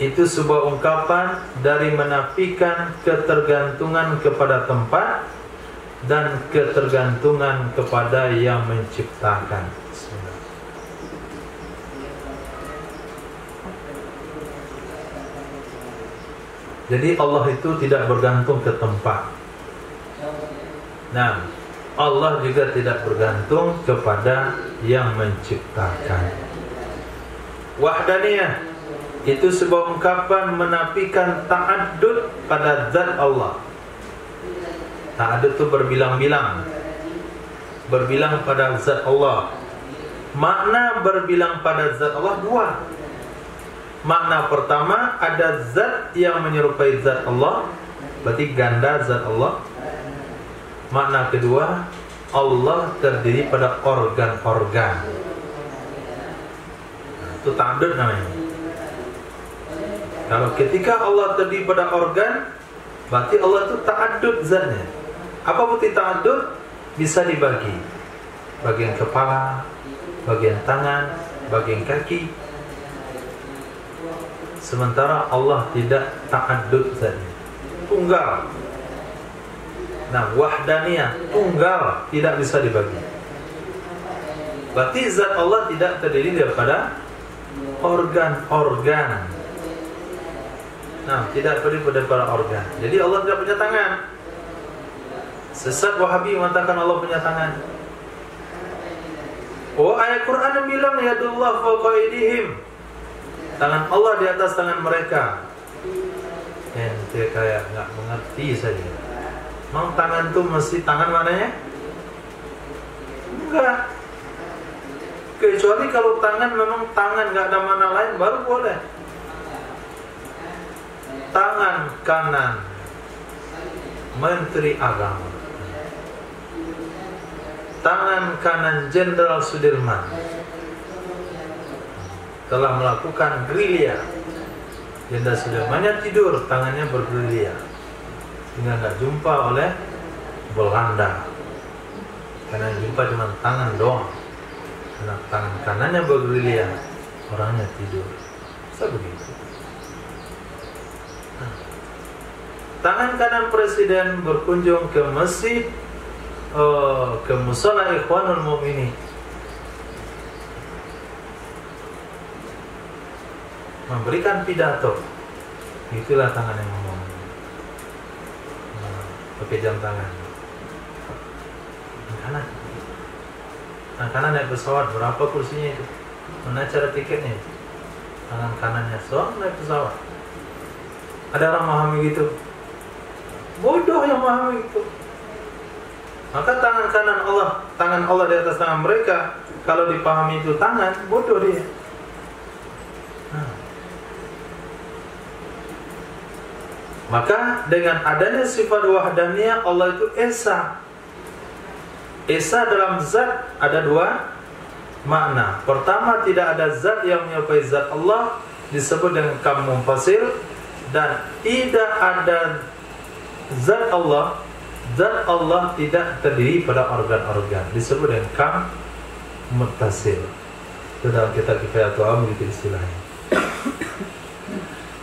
Itu sebuah ungkapan dari menafikan ketergantungan kepada tempat dan ketergantungan kepada yang menciptakan. Jadi Allah itu tidak bergantung ke tempat. Nah, Allah juga tidak bergantung kepada yang menciptakan. Wahdaniyah itu sebuah ungkapan menafikan ta'addud pada zat Allah. Ta'addud itu berbilang-bilang, berbilang pada zat Allah. Makna berbilang pada zat Allah dua. Makna pertama, ada zat yang menyerupai zat Allah, berarti ganda zat Allah. Makna kedua, Allah terdiri pada organ-organ. Itu ta'addud namanya. Kalau ketika Allah terdiri pada organ, berarti Allah itu ta'addud zatnya. Apa bukti ta'addud? Bisa dibagi. Bagian kepala, bagian tangan, bagian kaki. Sementara Allah tidak ta'addud zatnya, tunggal. Nah, wahdaniyah, tunggal, tidak bisa dibagi. Berarti zat Allah tidak terdiri daripada organ-organ. Nah, tidak terdiri daripada organ. Jadi Allah tidak punya tangan. Sesat Wahabi mengatakan Allah punya tangan. Oh, ayat Quran yang bilang yadullah fawqa aydihim, tangan Allah di atas tangan mereka. Ente kayak nggak mengerti saja. Mau tangan tuh mesti tangan mananya? Enggak. Kecuali kalau tangan memang tangan, nggak ada mana lain baru boleh. Tangan kanan Menteri Agama, tangan kanan Jenderal Sudirman telah melakukan gerilya. Jenderal Sudirmannya tidur, tangannya bergerilya, hingga nggak jumpa oleh Belanda. Karena yang jumpa cuma tangan doang. Karena tangan kanannya bergerilya, orangnya tidur. Bisa begitu. Nah, tangan kanan presiden berkunjung ke masjid, ke Musala Ikhwanul Mu'minin, memberikan pidato. Itulah tangan yang ngomong. Pakai jam tangan. Kanan. Tangan kanan naik pesawat, berapa kursinya itu? Mana cara tiketnya? Tangan kanannya soal naik pesawat. Ada orang memahami gitu? Bodoh yang memahami gitu. Maka tangan Allah di atas tangan mereka, kalau dipahami itu tangan, bodoh dia. Nah. Maka dengan adanya sifat wahdaniyah, Allah itu esa. Esa dalam zat ada dua makna. Pertama, tidak ada zat yang menyerupai zat Allah, disebut dengan kam munfasil. Dan tidak ada zat Allah tidak terdiri pada organ-organ, disebut dengan kam muttasil. Itu dalam kitab Kifayatul Awam gitu istilahnya.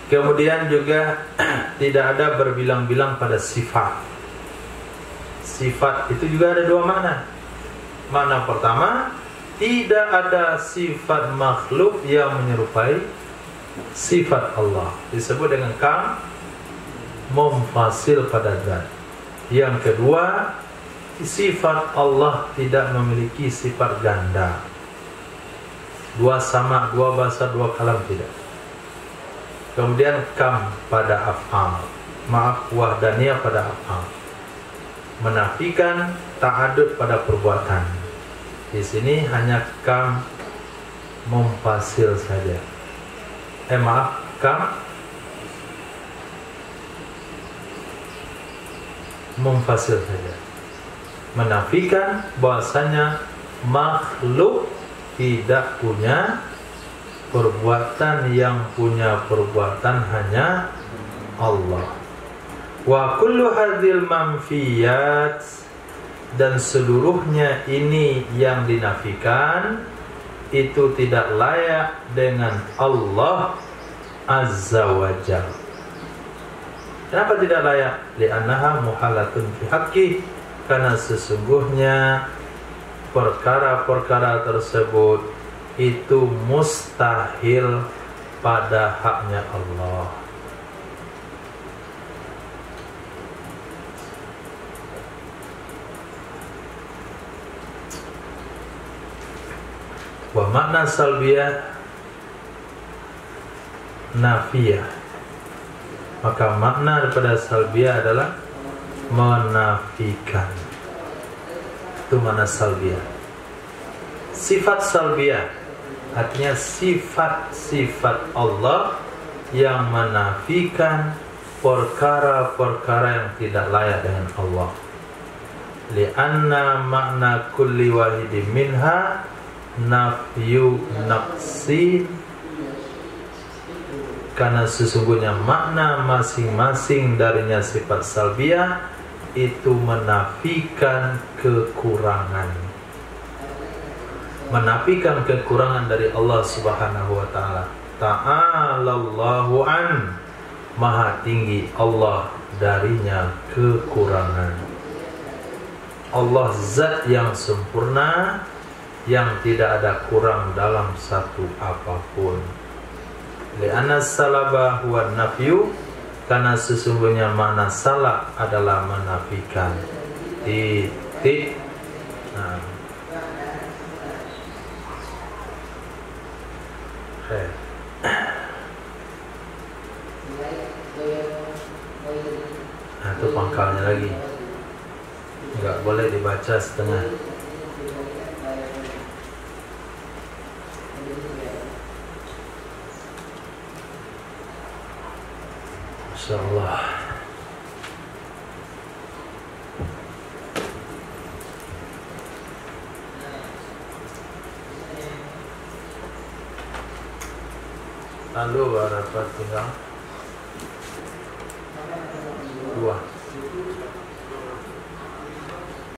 Kemudian juga tidak ada berbilang-bilang pada sifat. Sifat itu juga ada dua makna. Makna pertama, tidak ada sifat makhluk yang menyerupai sifat Allah. Disebut dengan kam memfasil pada zat. Yang kedua, sifat Allah tidak memiliki sifat ganda. Dua sama, dua bahasa, dua kalam tidak. Kemudian kam pada af'al. Maaf, wahdaniyah pada af'al. Menafikan ta'adud pada perbuatan. Di sini hanya kam memfasil saja. Kam memfasil saja. Menafikan bahwasanya makhluk tidak punya perbuatan, yang punya perbuatan hanya Allah. Wa kullu hadhil manfiyat, dan seluruhnya ini yang dinafikan itu tidak layak dengan Allah Azza wa Jalla. Kenapa tidak layak? Li'annaha muhalatun fi haqqi, karena sesungguhnya perkara-perkara tersebut itu mustahil pada haknya Allah. Wa makna salbiyah nafiyah. Maka makna daripada salbiyah adalah menafikan. Itu makna salbiyah. Sifat salbiyah artinya sifat-sifat Allah yang menafikan perkara-perkara yang tidak layak dengan Allah. Li'anna makna kulli wahidin minha nafyu naqsin, karena sesungguhnya makna masing-masing darinya sifat salbiyah itu menafikan kekurangan. Menafikan kekurangan dari Allah Subhanahu wa taala. Ta'alallahu an, maha tinggi Allah darinya kekurangan. Allah zat yang sempurna, yang tidak ada kurang dalam satu apapun. Li'anna salaba huwa nafyu, karena sesungguhnya makna salab adalah menafikan. Titik. Nah. Nah, itu pangkalnya lagi. Enggak boleh dibaca setengah. Insyaallah. Lalu berapa tinggal? 2.